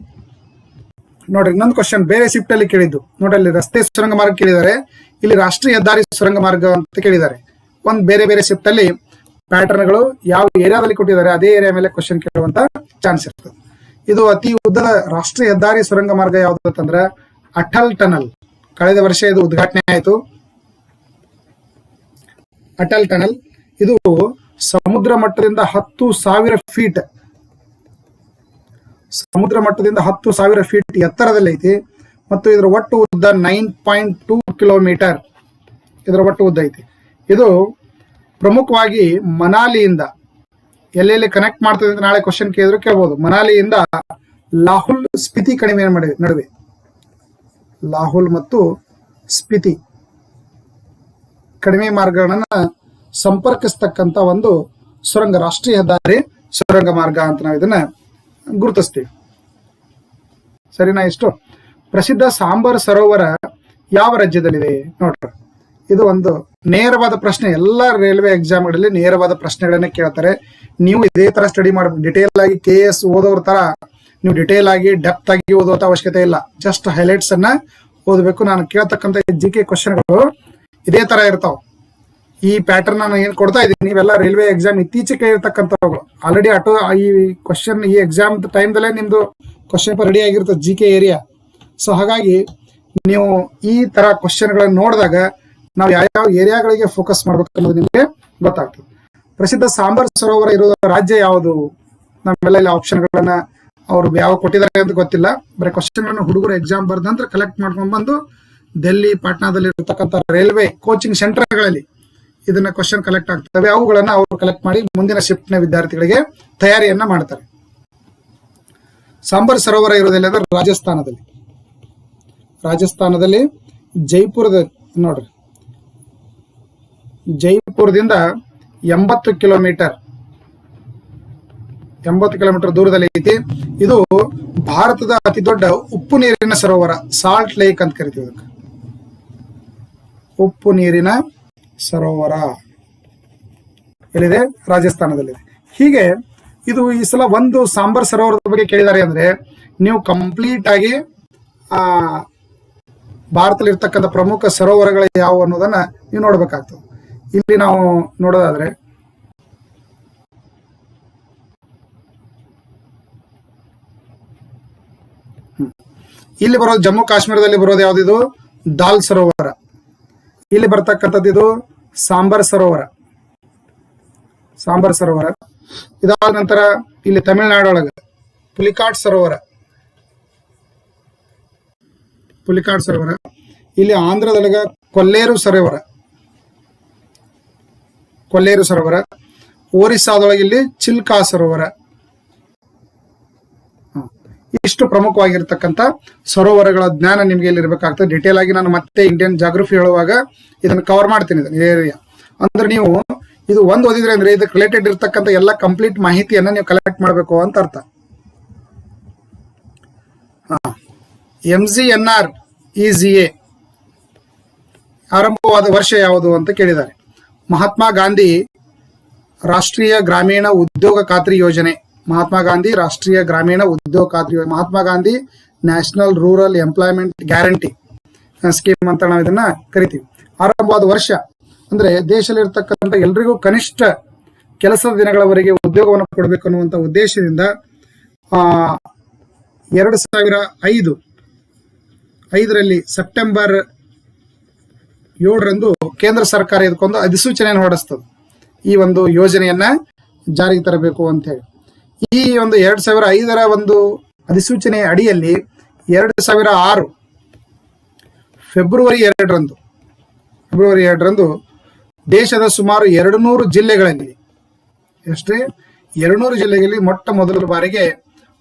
ನೋಡ್ರಿ, ಇನ್ನೊಂದು ಕ್ವಶನ್ ಬೇರೆ ಶಿಫ್ಟ್ ಅಲ್ಲಿ ಕೇಳಿದ್ದು ನೋಡ್ರಿ. ಅಲ್ಲಿ ರಸ್ತೆ ಸುರಂಗ ಮಾರ್ಗ ಕೇಳಿದ್ದಾರೆ, ಇಲ್ಲಿ ರಾಷ್ಟ್ರೀಯ ಹೆದ್ದಾರಿ ಸುರಂಗ ಮಾರ್ಗ ಅಂತ ಕೇಳಿದ್ದಾರೆ. ಒಂದ್ ಬೇರೆ ಬೇರೆ ಶಿಫ್ಟ್ ಅಲ್ಲಿ ಪ್ಯಾಟರ್ನ್ಗಳು ಯಾವ ಏರಿಯಾದಲ್ಲಿ ಕೊಟ್ಟಿದ್ದಾರೆ ಅದೇ ಏರಿಯಾ ಮೇಲೆ ಕ್ವಶನ್ ಕೇಳುವಂತ ಚಾನ್ಸ್ ಇರ್ತದೆ. ಇದು ಅತಿ ಉದ್ದದ ರಾಷ್ಟ್ರೀಯ ಹೆದ್ದಾರಿ ಸುರಂಗ ಮಾರ್ಗ ಯಾವ್ದು ಅಂತಂದ್ರೆ ಅಟಲ್ ಟನಲ್. ಕಳೆದ ವರ್ಷ ಇದು ಉದ್ಘಾಟನೆ ಆಯಿತು. ಅಟಲ್ ಟನಲ್ ಇದು ಸಮುದ್ರ ಮಟ್ಟದಿಂದ 10,000 ಫೀಟ್, ಸಮುದ್ರ ಮಟ್ಟದಿಂದ 10,000 ಫೀಟ್ ಎತ್ತರದಲ್ಲಿ ಐತಿ. ಮತ್ತು ಇದರ ಒಟ್ಟು ಉದ್ದ 9.2 ಕಿಲೋಮೀಟರ್ ಇದರ ಒಟ್ಟು ಉದ್ದ ಐತಿ. ಇದು ಪ್ರಮುಖವಾಗಿ ಮನಾಲಿಯಿಂದ ಎಲ್ಲೆಲ್ಲಿ ಕನೆಕ್ಟ್ ಮಾಡ್ತದೆ ಅಂತ ನಾಳೆ ಕ್ವಶನ್ ಕೇಳಿದ್ರು ಕೇಳ್ಬೋದು. ಮನಾಲಿಯಿಂದ ಲಾಹುಲ್ ಸ್ಪಿತಿ ಕಣಿವೆ ನಡುವೆ, ಲಾಹುಲ್ ಮತ್ತು ಸ್ಪಿತಿ ಕಡಿಮೆ ಮಾರ್ಗಗಳನ್ನ ಸಂಪರ್ಕಿಸ್ತಕ್ಕಂಥ ಒಂದು ಸುರಂಗ, ರಾಷ್ಟ್ರೀಯ ಹೆದ್ದಾರಿ ಸುರಂಗ ಮಾರ್ಗ ಅಂತ ನಾವು ಇದನ್ನ ಗುರುತಿಸ್ತೀವಿ. ಸರಿನಾ? ಇಷ್ಟು ಪ್ರಸಿದ್ಧ ಸಾಂಬಾರ್ ಸರೋವರ ಯಾವ ರಾಜ್ಯದಲ್ಲಿದೆ ನೋಡ್ರಿ. ಇದು ಒಂದು ನೇರವಾದ ಪ್ರಶ್ನೆ. ಎಲ್ಲ ರೈಲ್ವೆ ಎಕ್ಸಾಮ್ಗಳಲ್ಲಿ ನೇರವಾದ ಪ್ರಶ್ನೆಗಳನ್ನ ಕೇಳ್ತಾರೆ. ನೀವು ಇದೇ ತರ ಸ್ಟಡಿ ಮಾಡಬೇಕು. ಡಿಟೇಲ್ ಆಗಿ KS ಓದೋರ ತರ ನೀವು ಡಿಟೇಲ್ ಆಗಿ ಡೆಪ್ತ್ ಆಗಿ ಓದೋ ಅವಶ್ಯಕತೆ ಇಲ್ಲ. ಜಸ್ಟ್ ಹೈಲೈಟ್ಸ್ ಅನ್ನ ಓದಬೇಕು. ನಾನು ಕೇಳ್ತಕ್ಕಂಥ GK ಕ್ವಶನ್ಗಳು ಇದೇ ತರ ಇರ್ತಾವ. ಈ ಪ್ಯಾಟರ್ನ್ ನಾನು ಏನ್ ಕೊಡ್ತಾ ಇದ್ದೀನಿ, ನೀವೆಲ್ಲ ರೈಲ್ವೆ ಎಕ್ಸಾಮ್ ಇತ್ತೀಚೆಗೆ ಇರ್ತಕ್ಕಂಥವು ಆಲ್ರೆಡಿ ಈ ಕ್ವಶನ್ ಈ ಎಕ್ಸಾಮ್ ಟೈಮ್ದಲ್ಲೇ ನಿಮ್ದು ಕ್ವಶನ್ ರೆಡಿ ಆಗಿರ್ತದೆ GK ಏರಿಯಾ. ಸೊ ಹಾಗಾಗಿ ನೀವು ಈ ತರ ಕ್ವಶನ್ಗಳನ್ನ ನೋಡಿದಾಗ ನಾವು ಯಾವ ಏರಿಯಾಗಳಿಗೆ ಫೋಕಸ್ ಮಾಡ್ಬೇಕು ಅನ್ನೋದು ನಿಮಗೆ ಗೊತ್ತಾಗ್ತದೆ. ಪ್ರಸಿದ್ಧ ಸಾಂಬಾರ್ ಸರೋವರ ಇರೋ ರಾಜ್ಯ ಯಾವುದು? ನಮ್ಮೆಲ್ಲ ಇಲ್ಲಿ ಆಪ್ಷನ್ಗಳನ್ನ ಅವ್ರು ಯಾವ ಕೊಟ್ಟಿದ್ದಾರೆ ಅಂತ ಗೊತ್ತಿಲ್ಲ. ಬರೀ ಕ್ವಶನ್ಗಳನ್ನ ಹುಡುಗರು ಎಕ್ಸಾಮ್ ಬರ್ದ ನಂತರ ಕಲೆಕ್ಟ್ ಮಾಡ್ಕೊಂಡು ಬಂದು ಡೆಲ್ಲಿ, ಪಾಟ್ನಾದಲ್ಲಿ ಇರತಕ್ಕಂಥ ರೈಲ್ವೆ ಕೋಚಿಂಗ್ ಸೆಂಟರ್ಗಳಲ್ಲಿ ಇದನ್ನ ಕ್ವಶನ್ ಕಲೆಕ್ಟ್ ಆಗ್ತವೆ. ಅವುಗಳನ್ನ ಅವರು ಕಲೆಕ್ಟ್ ಮಾಡಿ ಮುಂದಿನ ಶಿಫ್ಟ್ನ ವಿದ್ಯಾರ್ಥಿಗಳಿಗೆ ತಯಾರಿಯನ್ನ ಮಾಡ್ತಾರೆ. ಸಾಂಬಾರ್ ಸರೋವರ ಇರೋದಿಲ್ಲ ಅಂದ್ರೆ ರಾಜಸ್ಥಾನದಲ್ಲಿ ಜೈಪುರದ ನೋಡ್ರಿ, ಜೈಪುರದಿಂದ 80 ಕಿಲೋಮೀಟರ್ ದೂರದಲ್ಲಿ ಐತಿ. ಇದು ಭಾರತದ ಅತಿ ದೊಡ್ಡ ಉಪ್ಪು ನೀರಿನ ಸರೋವರ, ಸಾಲ್ಟ್ ಲೇಕ್ ಅಂತ ಕರಿತೀವಿ. ಅದಕ್ಕೆ ಉಪ್ಪು ನೀರಿನ ಸರೋವರ ಎಲ್ಲಿದೆ? ರಾಜಸ್ಥಾನದಲ್ಲಿದೆ. ಹೀಗೆ ಇದು ಈ ಸಲ ಒಂದು ಸಾಂಬಾರ್ ಸರೋವರದ ಬಗ್ಗೆ ಕೇಳಿದ್ದಾರೆ ಅಂದ್ರೆ ನೀವು ಕಂಪ್ಲೀಟ್ ಆಗಿ ಭಾರತದಲ್ಲಿ ಇರ್ತಕ್ಕಂಥ ಪ್ರಮುಖ ಸರೋವರಗಳು ಯಾವುವು ಅನ್ನೋದನ್ನ ನೀವು ನೋಡ್ಬೇಕಾಗ್ತದೆ. ಇಲ್ಲಿ ನಾವು ನೋಡೋದಾದ್ರೆ ಇಲ್ಲಿ ಬರೋದು ಜಮ್ಮು ಕಾಶ್ಮೀರದಲ್ಲಿ ಬರೋದು ಯಾವ್ದಿದು? ದಾಲ್ ಸರೋವರ. ಇಲ್ಲಿ ಬರ್ತಕ್ಕಂಥದ್ದು ಇದು ಸಾಂಬಾರ್ ಸರೋವರ. ಇದಾದ ನಂತರ ಇಲ್ಲಿ ತಮಿಳುನಾಡೊಳಗೆ ಪುಲಿಕಾಟ್ ಸರೋವರ. ಇಲ್ಲಿ ಆಂಧ್ರದೊಳಗ ಕೊಲ್ಲೇರು ಸರೋವರ. ಒರಿಸ್ಸಾದೊಳಗೆ ಇಲ್ಲಿ ಚಿಲ್ಕಾ ಸರೋವರ. ಇಷ್ಟು ಪ್ರಮುಖವಾಗಿರ್ತಕ್ಕಂಥ ಸರೋವರಗಳ ಜ್ಞಾನ ನಿಮ್ಗೆ ಇಲ್ಲಿ ಇರಬೇಕಾಗ್ತದೆ. ಡಿಟೇಲ್ ಆಗಿ ನಾನು ಮತ್ತೆ ಇಂಡಿಯನ್ ಜಾಗ್ರಫಿ ಹೇಳುವಾಗ ಇದನ್ನು ಕವರ್ ಮಾಡ್ತೀನಿ, ಏರಿಯಾ. ಅಂದ್ರೆ ನೀವು ಇದು ಒಂದು ಓದಿದ್ರೆ ಅಂದ್ರೆ ಇದಕ್ಕೆ ರಿಲೇಟೆಡ್ ಇರ್ತಕ್ಕಂಥ ಎಲ್ಲ ಕಂಪ್ಲೀಟ್ ಮಾಹಿತಿಯನ್ನ ನೀವು ಕಲೆಕ್ಟ್ ಮಾಡಬೇಕು ಅಂತ ಅರ್ಥ. MGNREGA ಆರಂಭವಾದ ವರ್ಷ ಯಾವುದು ಅಂತ ಕೇಳಿದ್ದಾರೆ. ಮಹಾತ್ಮ ಗಾಂಧಿ ರಾಷ್ಟ್ರೀಯ ಗ್ರಾಮೀಣ ಉದ್ಯೋಗ ಖಾತ್ರಿ ಯೋಜನೆ. Mahatma Gandhi national rural employment guarantee scheme ಅಂತ ನಾವು ಇದನ್ನ ಕರಿತೀವಿ. ಆರಂಭವಾದ ವರ್ಷ ಅಂದ್ರೆ ದೇಶದಲ್ಲಿರ್ತಕ್ಕಂಥ ಎಲ್ರಿಗೂ ಕನಿಷ್ಠ ಕೆಲಸದ ದಿನಗಳವರೆಗೆ ಉದ್ಯೋಗವನ್ನು ಕೊಡಬೇಕು ಅನ್ನುವಂಥ ಉದ್ದೇಶದಿಂದ 2005ರಲ್ಲಿ ಸೆಪ್ಟೆಂಬರ್ 7ರಂದು ಕೇಂದ್ರ ಸರ್ಕಾರ ಇದಕ್ಕೊಂದು ಅಧಿಸೂಚನೆಯನ್ನು ಹೊರಡಿಸ್ತದೆ. ಈ ಒಂದು ಯೋಜನೆಯನ್ನ ಜಾರಿಗೆ ತರಬೇಕು ಅಂತ ಹೇಳಿ. ಈ ಒಂದು 2005ರ ಒಂದು ಅಧಿಸೂಚನೆ ಅಡಿಯಲ್ಲಿ 2006 ಫೆಬ್ರವರಿ 2ರಂದು ದೇಶದ ಸುಮಾರು 200 ಜಿಲ್ಲೆಗಳಲ್ಲಿ 200 ಜಿಲ್ಲೆಗಳಲ್ಲಿ ಮೊಟ್ಟ ಮೊದಲ ಬಾರಿಗೆ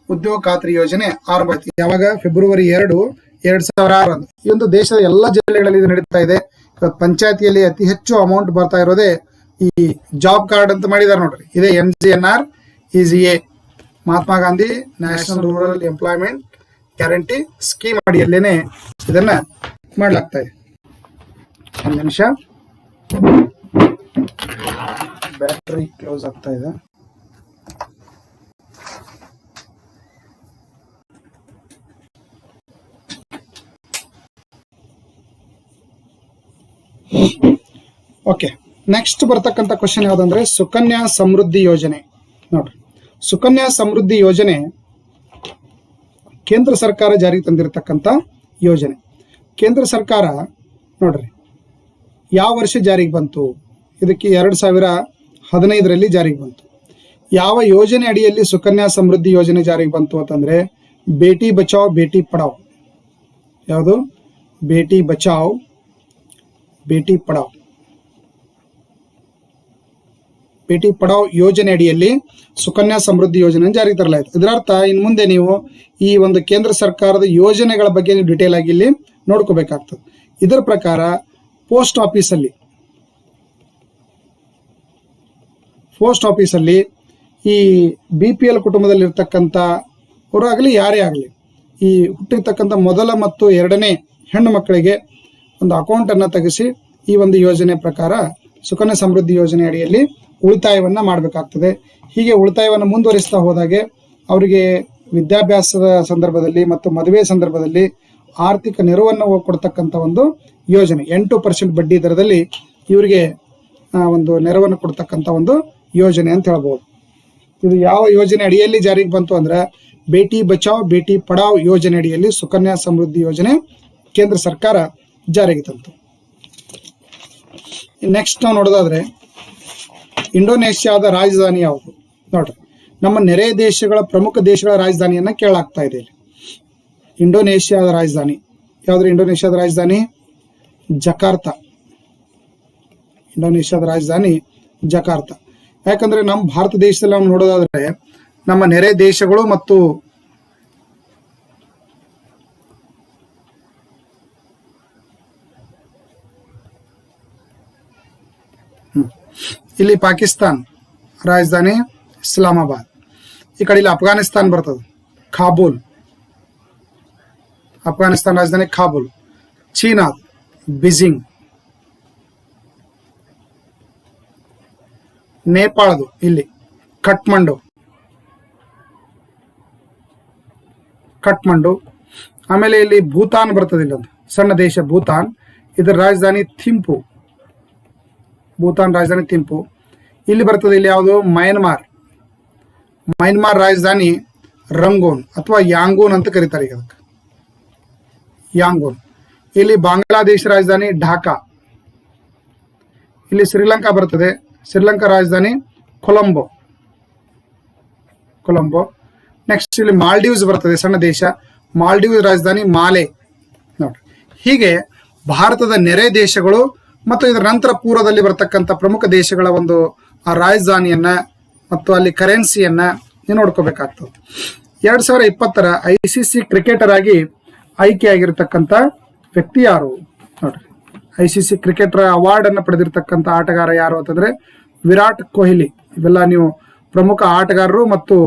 ಉದ್ಯೋಗ ಖಾತ್ರಿ ಯೋಜನೆ ಆರಂಭ ಆಯ್ತು. ಯಾವಾಗ? ಫೆಬ್ರವರಿ 2, 2006 ಈ ಒಂದು ದೇಶದ ಎಲ್ಲ ಜಿಲ್ಲೆಗಳಲ್ಲಿ ಇದು ನಡೀತಾ ಇದೆ. ಪಂಚಾಯತಿಯಲ್ಲಿ ಅತಿ ಹೆಚ್ಚು ಅಮೌಂಟ್ ಬರ್ತಾ ಇರೋದೇ ಈ ಜಾಬ್ ಕಾರ್ಡ್ ಅಂತ ಮಾಡಿದ್ದಾರೆ ನೋಡ್ರಿ. ಇದೇ MGNREGA, Mahatma Gandhi national rural employment guarantee scheme ಅಡಿಯಲ್ಲೇನೆ ಇದನ್ನ ಮಾಡ್ಲಾಗ್ತಾ ಇದೆ. ಒಂದು ನಿಮಿಷ, ಬ್ಯಾಟರಿ ಕ್ಲೋಸ್ ಆಗ್ತಾ ಇದೆ. ಓಕೆ, ನೆಕ್ಸ್ಟ್ ಬರ್ತಕ್ಕಂಥ ಕ್ವಶನ್ ಯಾವ್ದಂದ್ರೆ ಸುಕನ್ಯಾ ಸಮೃದ್ಧಿ ಯೋಜನೆ. ನೋಡ್ರಿ, ಸುಕನ್ಯಾ ಸಮೃದ್ಧಿ ಯೋಜನೆ ಕೇಂದ್ರ ಸರ್ಕಾರ ಜಾರಿಗೆ ತಂದಿರತಕ್ಕಂಥ ಯೋಜನೆ. ಕೇಂದ್ರ ಸರ್ಕಾರ ನೋಡ್ರಿ ಯಾವ ವರ್ಷ ಜಾರಿಗೆ ಬಂತು? ಇದಕ್ಕೆ 2015ರಲ್ಲಿ ಜಾರಿಗೆ ಬಂತು. ಯಾವ ಯೋಜನೆ ಅಡಿಯಲ್ಲಿ ಸುಕನ್ಯಾ ಸಮೃದ್ಧಿ ಯೋಜನೆ ಜಾರಿಗೆ ಬಂತು ಅಂತಂದ್ರೆ ಬೇಟಿ ಬಚಾವ್ ಬೇಟಿ ಪಡಾವ್. ಯಾವುದು? ಬೇಟಿ ಬಚಾವ್ ಬೇಟಿ ಪಡಾವ್. ಬೇಟಿ ಪಡಾವ್ ಯೋಜನೆ ಅಡಿಯಲ್ಲಿ ಸುಕನ್ಯಾ ಸಮೃದ್ಧಿ ಯೋಜನೆ ಜಾರಿಗೆ ತರಲಾಯಿತು. ಇದರರ್ಥ ಇನ್ನು ಮುಂದೆ ನೀವು ಈ ಒಂದು ಕೇಂದ್ರ ಸರ್ಕಾರದ ಯೋಜನೆಗಳ ಬಗ್ಗೆ ನೀವು ಡಿಟೇಲ್ ಆಗಿ ಇಲ್ಲಿ ನೋಡ್ಕೋಬೇಕಾಗ್ತದೆ. ಇದರ ಪ್ರಕಾರ ಪೋಸ್ಟ್ ಆಫೀಸಲ್ಲಿ ಈ BPL ಕುಟುಂಬದಲ್ಲಿ ಇರ್ತಕ್ಕಂಥ ಅವರಾಗಲಿ ಯಾರೇ ಆಗಲಿ ಈ ಹುಟ್ಟಿರ್ತಕ್ಕಂಥ ಮೊದಲ ಮತ್ತು ಎರಡನೇ ಹೆಣ್ಣು ಮಕ್ಕಳಿಗೆ ಒಂದು ಅಕೌಂಟನ್ನು ತೆಗೆಸಿ ಈ ಒಂದು ಯೋಜನೆ ಪ್ರಕಾರ ಸುಕನ್ಯಾ ಸಮೃದ್ಧಿ ಯೋಜನೆ ಅಡಿಯಲ್ಲಿ ಉಳಿತಾಯವನ್ನು ಮಾಡಬೇಕಾಗ್ತದೆ. ಹೀಗೆ ಉಳಿತಾಯವನ್ನು ಮುಂದುವರಿಸ್ತಾ ಹೋದಾಗೆ ಅವರಿಗೆ ವಿದ್ಯಾಭ್ಯಾಸದ ಸಂದರ್ಭದಲ್ಲಿ ಮತ್ತು ಮದುವೆ ಸಂದರ್ಭದಲ್ಲಿ ಆರ್ಥಿಕ ನೆರವನ್ನು ಕೊಡ್ತಕ್ಕಂಥ ಒಂದು ಯೋಜನೆ. 8% ಬಡ್ಡಿ ದರದಲ್ಲಿ ಇವರಿಗೆ ಒಂದು ನೆರವನ್ನು ಕೊಡ್ತಕ್ಕಂಥ ಒಂದು ಯೋಜನೆ ಅಂತ ಹೇಳ್ಬೋದು. ಇದು ಯಾವ ಯೋಜನೆ ಅಡಿಯಲ್ಲಿ ಜಾರಿಗೆ ಬಂತು ಅಂದ್ರೆ ಬೇಟಿ ಬಚಾವ್ ಬೇಟಿ ಪಡಾವ್ ಯೋಜನೆ ಅಡಿಯಲ್ಲಿ ಸುಕನ್ಯಾ ಸಮೃದ್ಧಿ ಯೋಜನೆ ಕೇಂದ್ರ ಸರ್ಕಾರ ಜಾರಿಗೆ ತಂತು. ನೆಕ್ಸ್ಟ್ ನಾವು ನೋಡೋದಾದ್ರೆ ಇಂಡೋನೇಷ್ಯಾದ ರಾಜಧಾನಿ ಯಾವುದು ನೋಡ್ರಿ. ನಮ್ಮ ನೆರೆ ದೇಶಗಳ ಪ್ರಮುಖ ದೇಶಗಳ ರಾಜಧಾನಿಯನ್ನ ಕೇಳಲಾಗ್ತಾ ಇದೆ ಇಲ್ಲಿ. ಇಂಡೋನೇಷ್ಯಾದ ರಾಜಧಾನಿ ಯಾವ್ದು? ಇಂಡೋನೇಷ್ಯಾದ ರಾಜಧಾನಿ ಜಕಾರ್ತ. ಇಂಡೋನೇಷ್ಯಾದ ರಾಜಧಾನಿ ಜಕಾರ್ತ. ಯಾಕಂದ್ರೆ ನಮ್ಮ ಭಾರತ ದೇಶದಲ್ಲಿ ನಾವು ನೋಡೋದಾದ್ರೆ ನಮ್ಮ ನೆರೆ ದೇಶಗಳು ಮತ್ತು ಇಲ್ಲಿ ಪಾಕಿಸ್ತಾನ್ ರಾಜಧಾನಿ ಇಸ್ಲಾಮಾಬಾದ್. ಈ ಕಡೆ ಇಲ್ಲಿ ಅಫ್ಘಾನಿಸ್ತಾನ್ ಬರ್ತದೆ, ಕಾಬೂಲ್. ಅಫ್ಘಾನಿಸ್ತಾನ್ ರಾಜಧಾನಿ ಕಾಬೂಲ್. China Beijing. ನೇಪಾಳದು ಇಲ್ಲಿ ಕಠ್ಮಂಡು. ಆಮೇಲೆ ಇಲ್ಲಿ ಭೂತಾನ್ ಬರ್ತದೆ, ಇಲ್ಲೊಂದು ಸಣ್ಣ ದೇಶ ಭೂತಾನ್. ಇದರ ರಾಜಧಾನಿ ಥಿಂಪು. ಭೂತಾನ್ ರಾಜಧಾನಿ ಥಿಂಪು. ಇಲ್ಲಿ ಬರ್ತದೆ ಇಲ್ಲಿ ಯಾವುದು? ಮಯನ್ಮಾರ್ ರಾಜಧಾನಿ ರಂಗೋನ್ ಅಥವಾ ಯಾಂಗೂನ್ ಅಂತ ಕರೀತಾರೆ ಈಗ ಅದಕ್ಕೆ, ಯಾಂಗೂನ್. ಇಲ್ಲಿ ಬಾಂಗ್ಲಾದೇಶ ರಾಜಧಾನಿ ಢಾಕಾ. ಇಲ್ಲಿ ಶ್ರೀಲಂಕಾ ಬರ್ತದೆ, ಶ್ರೀಲಂಕಾ ರಾಜಧಾನಿ ಕೊಲಂಬೋ. ನೆಕ್ಸ್ಟ್ ಇಲ್ಲಿ ಮಾಲ್ಡೀವ್ಸ್ ಬರ್ತದೆ, ಸಣ್ಣ ದೇಶ. ಮಾಲ್ಡೀವ್ಸ್ ರಾಜಧಾನಿ ಮಾಲೆ. ನೋಡ್ರಿ, ಹೀಗೆ ಭಾರತದ ನೆರೆ ದೇಶಗಳು ಮತ್ತು ಇದರ ನಂತರ ಪೂರ್ವದಲ್ಲಿ ಬರ್ತಕ್ಕಂಥ ಪ್ರಮುಖ ದೇಶಗಳ ಒಂದು ಆ ರಾಜಧಾನಿಯನ್ನ ಮತ್ತು ಅಲ್ಲಿ ಕರೆನ್ಸಿಯನ್ನ ನೀವು ನೋಡ್ಕೋಬೇಕಾಗ್ತದೆ. 2020 ICC ಕ್ರಿಕೆಟರ್ ಆಗಿ ಆಯ್ಕೆಯಾಗಿರ್ತಕ್ಕಂಥ ವ್ಯಕ್ತಿ ಯಾರು ನೋಡ್ರಿ. ICC ಕ್ರಿಕೆಟರ್ ಅವಾರ್ಡ್ ಅನ್ನು ಪಡೆದಿರ್ತಕ್ಕಂಥ ಆಟಗಾರ ಯಾರು ಅಂತಂದ್ರೆ ವಿರಾಟ್ ಕೊಹ್ಲಿ. ಇವೆಲ್ಲ ನೀವು ಪ್ರಮುಖ ಆಟಗಾರರು ಮತ್ತು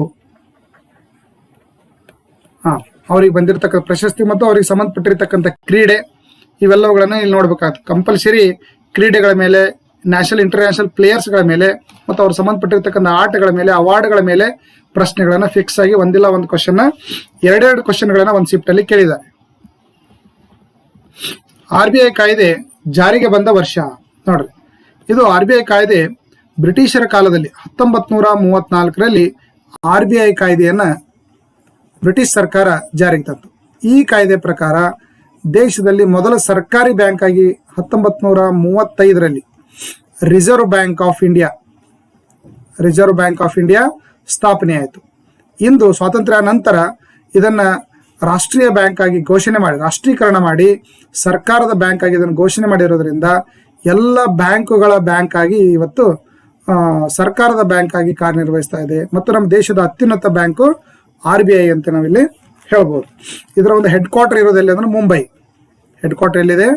ಅವ್ರಿಗೆ ಬಂದಿರತಕ್ಕಂಥ ಪ್ರಶಸ್ತಿ ಮತ್ತು ಅವ್ರಿಗೆ ಸಂಬಂಧಪಟ್ಟಿರ್ತಕ್ಕಂಥ ಕ್ರೀಡೆ ಇವೆಲ್ಲವುಗಳನ್ನ ಇಲ್ಲಿ ನೋಡ್ಬೇಕಾಗ್ತದೆ. ಕಂಪಲ್ಸರಿ ಕ್ರೀಡೆಗಳ ಮೇಲೆ, ನ್ಯಾಷನಲ್ ಇಂಟರ್ನ್ಯಾಷನಲ್ ಪ್ಲೇಯರ್ಸ್ಗಳ ಮೇಲೆ ಮತ್ತು ಅವ್ರು ಸಂಬಂಧಪಟ್ಟಿರ್ತಕ್ಕಂಥ ಆಟಗಳ ಮೇಲೆ, ಅವಾರ್ಡ್ಗಳ ಮೇಲೆ ಪ್ರಶ್ನೆಗಳನ್ನ ಫಿಕ್ಸ್ ಆಗಿ ಒಂದಿಲ್ಲ ಒಂದು ಕ್ವಶನ್, ಎರಡೆರಡು ಕ್ವಶನ್ಗಳನ್ನ ಒಂದು ಶಿಫ್ಟ್ ಅಲ್ಲಿ ಕೇಳಿದ್ದಾರೆ. RBI ಕಾಯ್ದೆ ಜಾರಿಗೆ ಬಂದ ವರ್ಷ ನೋಡ್ರಿ. ಇದು RBI ಕಾಯ್ದೆ ಬ್ರಿಟಿಷರ ಕಾಲದಲ್ಲಿ 1934ರಲ್ಲಿ RBI ಕಾಯ್ದೆಯನ್ನ ಬ್ರಿಟಿಷ್ ಸರ್ಕಾರ ಜಾರಿಗೆ ತಂತು. ಈ ಕಾಯ್ದೆ ಪ್ರಕಾರ ದೇಶದಲ್ಲಿ ಮೊದಲ ಸರ್ಕಾರಿ ಬ್ಯಾಂಕ್ ಆಗಿ 1935ರಲ್ಲಿ ರಿಸರ್ವ್ ಬ್ಯಾಂಕ್ ಆಫ್ ಇಂಡಿಯಾ ಸ್ಥಾಪನೆ ಆಯಿತು. ಇಂದು ಸ್ವಾತಂತ್ರ್ಯ ನಂತರ ಇದನ್ನ ರಾಷ್ಟ್ರೀಯ ಬ್ಯಾಂಕ್ ಆಗಿ ರಾಷ್ಟ್ರೀಕರಣ ಮಾಡಿ ಸರ್ಕಾರದ ಬ್ಯಾಂಕ್ ಆಗಿ ಇದನ್ನು ಘೋಷಣೆ ಮಾಡಿರೋದ್ರಿಂದ ಎಲ್ಲ ಬ್ಯಾಂಕುಗಳ ಬ್ಯಾಂಕ್ ಆಗಿ ಇವತ್ತು ಸರ್ಕಾರದ ಬ್ಯಾಂಕ್ ಆಗಿ ಕಾರ್ಯನಿರ್ವಹಿಸ್ತಾ ಇದೆ. ಮತ್ತು ನಮ್ಮ ದೇಶದ ಅತ್ಯುನ್ನತ ಬ್ಯಾಂಕು RBI ಅಂತ ನಾವಿಲ್ಲಿ ಹೇಳ್ಬೋದು. ಇದರ ಒಂದು ಹೆಡ್ ಕ್ವಾರ್ಟರ್ ಇರೋದೆಲ್ಲಿ ಅಂದ್ರೆ ಮುಂಬೈ. ಹೆಡ್ ಕ್ವಾರ್ಟರ್ ಎಲ್ಲಿದೆ?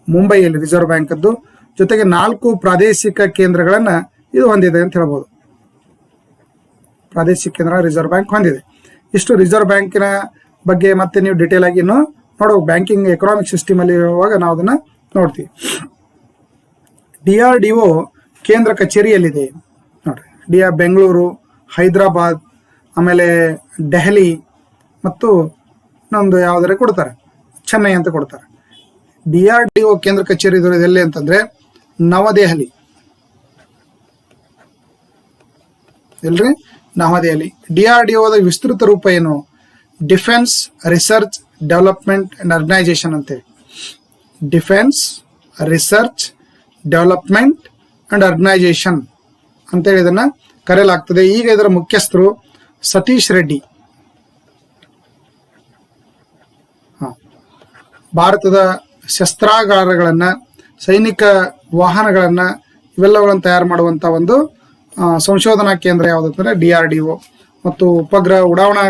ಮುಂಬೈಯಲ್ಲಿ ರಿಸರ್ವ್ ಬ್ಯಾಂಕ್ ಅದ್ದು. ಜೊತೆಗೆ 4 ಪ್ರಾದೇಶಿಕ ಕೇಂದ್ರಗಳನ್ನ ಇದು ಹೊಂದಿದೆ ಅಂತ ಹೇಳ್ಬೋದು. ಪ್ರಾದೇಶಿಕ ಕೇಂದ್ರ ರಿಸರ್ವ್ ಬ್ಯಾಂಕ್ ಹೊಂದಿದೆ. ಇಷ್ಟು ರಿಸರ್ವ್ ಬ್ಯಾಂಕಿನ ಬಗ್ಗೆ ಮತ್ತೆ ನೀವು ಡಿಟೇಲ್ ಆಗಿ ಇನ್ನು ನೋಡ್ಬೇಕು. ಬ್ಯಾಂಕಿಂಗ್ ಎಕನಾಮಿಕ್ ಸಿಸ್ಟಮ್ ಅಲ್ಲಿ ಇರುವಾಗ ನಾವು ಅದನ್ನ ನೋಡ್ತೀವಿ. DRDO ಕೇಂದ್ರ ಕಚೇರಿಯಲ್ಲಿದೆ ನೋಡ್ರಿ. ಬೆಂಗಳೂರು, ಹೈದರಾಬಾದ್, ಆಮೇಲೆ ದೆಹಲಿ ಮತ್ತು ಇನ್ನೊಂದು ಯಾವುದಾರೆ ಕೊಡ್ತಾರೆ, ಚೆನ್ನೈ ಅಂತ ಕೊಡ್ತಾರೆ. DRDO ಕೇಂದ್ರ ಕಚೇರಿ ಇರೋದು ಎಲ್ಲಿ ಅಂತಂದ್ರೆ ನವದೆಹಲಿ. ಎಲ್ರಿ? ನವದೆಹಲಿ. DRDOದ ವಿಸ್ತೃತ ರೂಪ ಏನು? Defence research development and organisation ಅಂತೇಳಿ. Defence research development and organisation ಅಂತೇಳಿ ಇದನ್ನ ಕರೆಯಲಾಗ್ತದೆ. ಈಗ ಇದರ ಮುಖ್ಯಸ್ಥರು ಸತೀಶ್ ರೆಡ್ಡಿ. ಭಾರತದ ಶಸ್ತ್ರಾಗಾರಗಳನ್ನ, ಸೈನಿಕ ವಾಹನಗಳನ್ನ ಇವೆಲ್ಲಗಳನ್ನು ತಯಾರು ಮಾಡುವಂತ ಒಂದು ಸಂಶೋಧನಾ ಕೇಂದ್ರ ಯಾವುದಂತಂದ್ರೆ DRDO. ಮತ್ತು ಉಪಗ್ರಹ ಉಡಾವಣಾ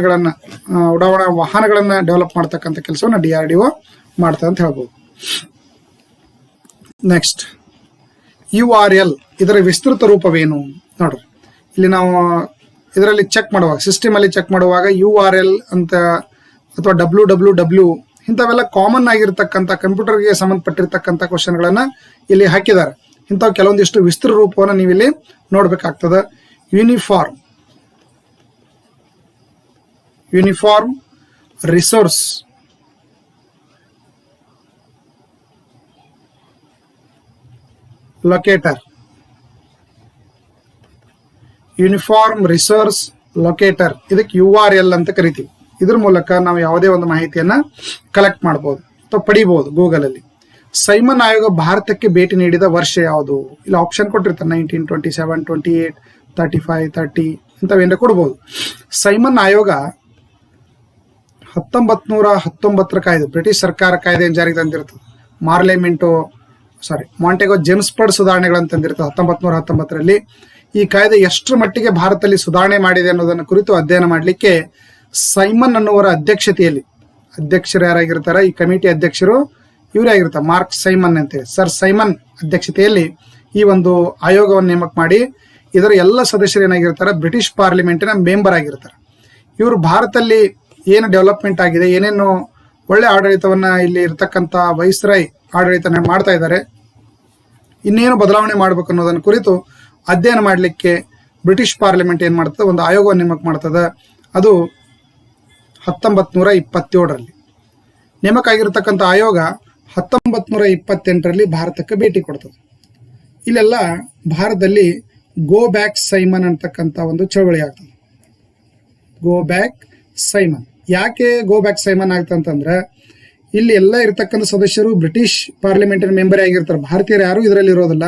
ವಾಹನಗಳನ್ನ ಡೆವಲಪ್ ಮಾಡ್ತಕ್ಕಂಥ ಕೆಲಸವನ್ನ DRDO ಮಾಡ್ತದೆ ಅಂತ ಹೇಳ್ಬೋದು. ನೆಕ್ಸ್ಟ್ URL ಇದರ ವಿಸ್ತೃತ ರೂಪವೇನು ನೋಡ್ರಿ. ಇಲ್ಲಿ ನಾವು ಇದರಲ್ಲಿ ಚೆಕ್ ಮಾಡುವಾಗ, ಸಿಸ್ಟಮ್ ಅಲ್ಲಿ ಚೆಕ್ ಮಾಡುವಾಗ URL ಅಂತ ಅಥವಾ www ಇಂಥವೆಲ್ಲ ಕಾಮನ್ ಆಗಿರ್ತಕ್ಕಂಥ ಕಂಪ್ಯೂಟರ್ಗೆ ಸಂಬಂಧಪಟ್ಟಿರ್ತಕ್ಕಂಥ ಕ್ವಶನ್ಗಳನ್ನ ಇಲ್ಲಿ ಹಾಕಿದ್ದಾರೆ. ಇಂಥವು ಕೆಲವೊಂದಿಷ್ಟು ವಿಸ್ತೃತ ರೂಪವನ್ನು ನೀವು ಇಲ್ಲಿ ನೋಡ್ಬೇಕಾಗ್ತದೆ. Uniform resource locator, uniform resource locator, ಇದಕ್ಕೆ URL ಅಂತ ಕರಿತೀವಿ. ಇದ್ರ ಮೂಲಕ ನಾವು ಯಾವುದೇ ಒಂದು ಮಾಹಿತಿಯನ್ನ ಕಲೆಕ್ಟ್ ಮಾಡಬಹುದು ಅಥವಾ ಪಡಿಬಹುದು ಗೂಗಲ್ ಅಲ್ಲಿ. ಸೈಮನ್ ಆಯೋಗ ಭಾರತಕ್ಕೆ ಭೇಟಿ ನೀಡಿದ ವರ್ಷ ಯಾವುದು? ಇಲ್ಲಿ ಆಪ್ಷನ್ ಕೊಟ್ಟಿರ್ತಾರೆ 1927, 28, 35, 30 ಇಂಥವೇನ ಕೊಡ್ಬೋದು. ಸೈಮನ್ ಆಯೋಗ 1919 ಕಾಯ್ದೆ, ಬ್ರಿಟಿಷ್ ಸರ್ಕಾರ ಕಾಯ್ದೆಯನ್ನು ಜಾರಿಗೆ ತಂದಿರ್ತದೆ. ಮಾಂಟೆಗೋ ಜೇಮ್ಸ್ಬರ್ಗ್ ಸುಧಾರಣೆಗಳನ್ನು ತಂದಿರ್ತದೆ 1919ರಲ್ಲಿ. ಈ ಕಾಯ್ದೆ ಎಷ್ಟರ ಮಟ್ಟಿಗೆ ಭಾರತದಲ್ಲಿ ಸುಧಾರಣೆ ಮಾಡಿದೆ ಅನ್ನೋದನ್ನು ಕುರಿತು ಅಧ್ಯಯನ ಮಾಡಲಿಕ್ಕೆ ಸೈಮನ್ ಅನ್ನುವರ ಅಧ್ಯಕ್ಷತೆಯಲ್ಲಿ, ಅಧ್ಯಕ್ಷರು ಯಾರಾಗಿರ್ತಾರೆ, ಈ ಕಮಿಟಿ ಅಧ್ಯಕ್ಷರು ಇವರೇ ಆಗಿರ್ತಾರೆ, ಮಾರ್ಕ್ ಸೈಮನ್ ಅಂತೇಳಿ, ಸರ್ ಸೈಮನ್ ಅಧ್ಯಕ್ಷತೆಯಲ್ಲಿ ಈ ಒಂದು ಆಯೋಗವನ್ನು ನೇಮಕ ಮಾಡಿ ಇದರ ಎಲ್ಲ ಸದಸ್ಯರು ಏನಾಗಿರ್ತಾರೆ, ಬ್ರಿಟಿಷ್ ಪಾರ್ಲಿಮೆಂಟಿನ ಮೆಂಬರ್ ಆಗಿರ್ತಾರೆ. ಇವರು ಭಾರತದಲ್ಲಿ ಏನು ಡೆವಲಪ್ಮೆಂಟ್ ಆಗಿದೆ, ಏನೇನು ಒಳ್ಳೆ ಆಡಳಿತವನ್ನ ಇಲ್ಲಿ ಇರತಕ್ಕಂಥ ವೈಸ್ರಾಯ್ ಆಡಳಿತ ಮಾಡ್ತಾ ಇದ್ದಾರೆ, ಇನ್ನೇನು ಬದಲಾವಣೆ ಮಾಡಬೇಕು ಅನ್ನೋದನ್ನ ಕುರಿತು ಅಧ್ಯಯನ ಮಾಡಲಿಕ್ಕೆ ಬ್ರಿಟಿಷ್ ಪಾರ್ಲಿಮೆಂಟ್ ಏನ್ ಮಾಡ್ತದೆ, ಒಂದು ಆಯೋಗವನ್ನು ನೇಮಕ ಮಾಡ್ತದೆ. ಅದು 1927ರಲ್ಲಿ ನೇಮಕ ಆಗಿರತಕ್ಕಂಥ ಆಯೋಗ 1928ರಲ್ಲಿ ಭಾರತಕ್ಕೆ ಭೇಟಿ ಕೊಡ್ತದೆ. ಇಲ್ಲೆಲ್ಲ ಭಾರತದಲ್ಲಿ ಗೋ ಬ್ಯಾಕ್ ಸೈಮನ್ ಅಂತಕ್ಕಂಥ ಒಂದು ಚಳವಳಿ ಆಗ್ತದೆ. ಗೋ ಬ್ಯಾಕ್ ಸೈಮನ್ ಯಾಕೆ ಗೋ ಬ್ಯಾಕ್ ಸೈಮನ್ ಆಗ್ತಂತಂದ್ರೆ, ಇಲ್ಲಿ ಎಲ್ಲ ಇರತಕ್ಕಂಥ ಸದಸ್ಯರು ಬ್ರಿಟಿಷ್ ಪಾರ್ಲಿಮೆಂಟಿನ ಮೆಂಬರ್ ಆಗಿರ್ತಾರೆ, ಭಾರತೀಯರು ಯಾರು ಇದರಲ್ಲಿ ಇರೋದಿಲ್ಲ.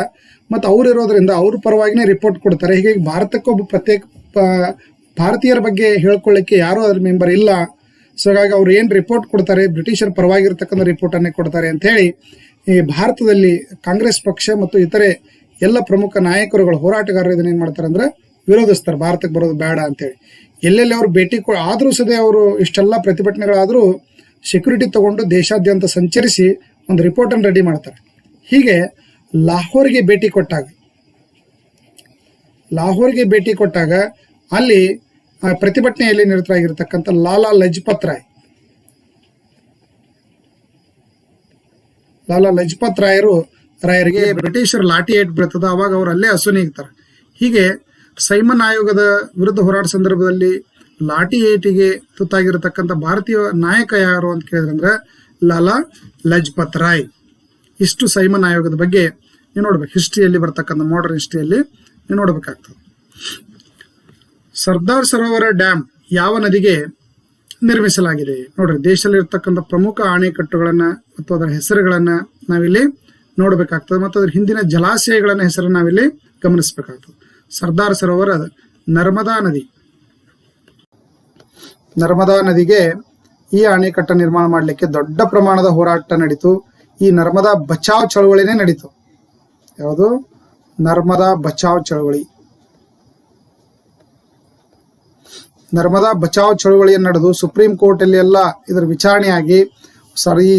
ಮತ್ತು ಅವ್ರು ಇರೋದ್ರಿಂದ ಅವ್ರ ಪರವಾಗಿನೇ ರಿಪೋರ್ಟ್ ಕೊಡ್ತಾರೆ. ಹೀಗಾಗಿ ಭಾರತಕ್ಕೊಬ್ಬ ಪ್ರತ್ಯೇಕ ಭಾರತೀಯರ ಬಗ್ಗೆ ಹೇಳ್ಕೊಳ್ಳಿಕ್ಕೆ ಯಾರೂ ಅದ್ರ ಮೆಂಬರ್ ಇಲ್ಲ. ಸೊ ಹಾಗಾಗಿ ಅವ್ರು ಏನು ರಿಪೋರ್ಟ್ ಕೊಡ್ತಾರೆ, ಬ್ರಿಟಿಷರ ಪರವಾಗಿರ್ತಕ್ಕಂಥ ರಿಪೋರ್ಟ್ ಅನ್ನೇ ಕೊಡ್ತಾರೆ ಅಂತ ಹೇಳಿ ಈ ಭಾರತದಲ್ಲಿ ಕಾಂಗ್ರೆಸ್ ಪಕ್ಷ ಮತ್ತು ಇತರೆ ಎಲ್ಲ ಪ್ರಮುಖ ನಾಯಕರುಗಳು, ಹೋರಾಟಗಾರರು ಇದನ್ನ ಏನ್ ಮಾಡ್ತಾರೆ ಅಂದ್ರೆ ವಿರೋಧಿಸ್ತಾರೆ, ಭಾರತಕ್ಕೆ ಬರೋದು ಬೇಡ ಅಂತೇಳಿ. ಎಲ್ಲೆಲ್ಲಿ ಅವರು ಭೇಟಿ ಆದ್ರೂ ಸದೇ ಅವರು ಇಷ್ಟೆಲ್ಲ ಪ್ರತಿಭಟನೆಗಳಾದ್ರೂ ಸೆಕ್ಯೂರಿಟಿ ತಗೊಂಡು ದೇಶಾದ್ಯಂತ ಸಂಚರಿಸಿ ಒಂದು ರಿಪೋರ್ಟ್ ಅನ್ನು ರೆಡಿ ಮಾಡ್ತಾರೆ. ಹೀಗೆ ಲಾಹೋರ್ಗೆ ಭೇಟಿ ಕೊಟ್ಟಾಗ ಅಲ್ಲಿ ಪ್ರತಿಭಟನೆಯಲ್ಲಿ ನಿರತರಾಗಿರ್ತಕ್ಕಂಥ ಲಾಲಾ ಲಜಪತ್ ರಾಯರಿಗೆ ಬ್ರಿಟಿಷರ ಲಾಠಿ ಏಟ್ ಬೀಳ್ತದ. ಅವಾಗ ಅವರು ಅಲ್ಲೇ ಅಸುನೀಗ್ತಾರೆ. ಹೀಗೆ ಸೈಮನ್ ಆಯೋಗದ ವಿರುದ್ಧ ಹೋರಾಟ ಸಂದರ್ಭದಲ್ಲಿ ಲಾಠಿ ಏಟಿಗೆ ತುತ್ತಾಗಿರತಕ್ಕಂಥ ಭಾರತೀಯ ನಾಯಕ ಯಾರು ಅಂತ ಕೇಳಿದ್ರಂದ್ರೆ ಲಾಲಾ ಲಜಪತ್ ರಾಯ್. ಇಷ್ಟು ಸೈಮನ್ ಆಯೋಗದ ಬಗ್ಗೆ ನೀವು ನೋಡ್ಬೇಕು. ಹಿಸ್ಟ್ರಿಯಲ್ಲಿ ಬರ್ತಕ್ಕಂಥ ಮಾಡರ್ನ್ ಹಿಸ್ಟ್ರಿಯಲ್ಲಿ ನೀವು ನೋಡ್ಬೇಕಾಗ್ತದೆ. ಸರ್ದಾರ್ ಸರೋವರ ಡ್ಯಾಮ್ ಯಾವ ನದಿಗೆ ನಿರ್ಮಿಸಲಾಗಿದೆ? ನೋಡ್ರಿ, ದೇಶದಲ್ಲಿರ್ತಕ್ಕಂಥ ಪ್ರಮುಖ ಅಣೆಕಟ್ಟುಗಳನ್ನ ಮತ್ತು ಅದರ ಹೆಸರುಗಳನ್ನ ನಾವಿಲ್ಲಿ ನೋಡ್ಬೇಕಾಗ್ತದೆ. ಮತ್ತು ಅದ್ರ ಹಿಂದಿನ ಜಲಾಶಯಗಳನ್ನ ಹೆಸರನ್ನ ನಾವಿಲ್ಲಿ ಗಮನಿಸಬೇಕಾಗ್ತದೆ. ಸರ್ದಾರ್ ಸರೋವರ ನರ್ಮದಾ ನದಿಗೆ ಈ ಅಣೆಕಟ್ಟ ನಿರ್ಮಾಣ ಮಾಡಲಿಕ್ಕೆ ದೊಡ್ಡ ಪ್ರಮಾಣದ ಹೋರಾಟ ನಡೀತು. ಈ ನರ್ಮದಾ ಬಚಾವ್ ಚಳವಳಿನೇ ನಡೀತು. ಯಾವುದು? ನರ್ಮದಾ ಬಚಾವ್ ಚಳವಳಿ. ನರ್ಮದಾ ಬಚಾವ್ ಚಳವಳಿಯನ್ನು ನಡೆದು ಸುಪ್ರೀಂ ಕೋರ್ಟ್ ಅಲ್ಲಿ ಎಲ್ಲ ಇದರ ವಿಚಾರಣೆಯಾಗಿ ಈ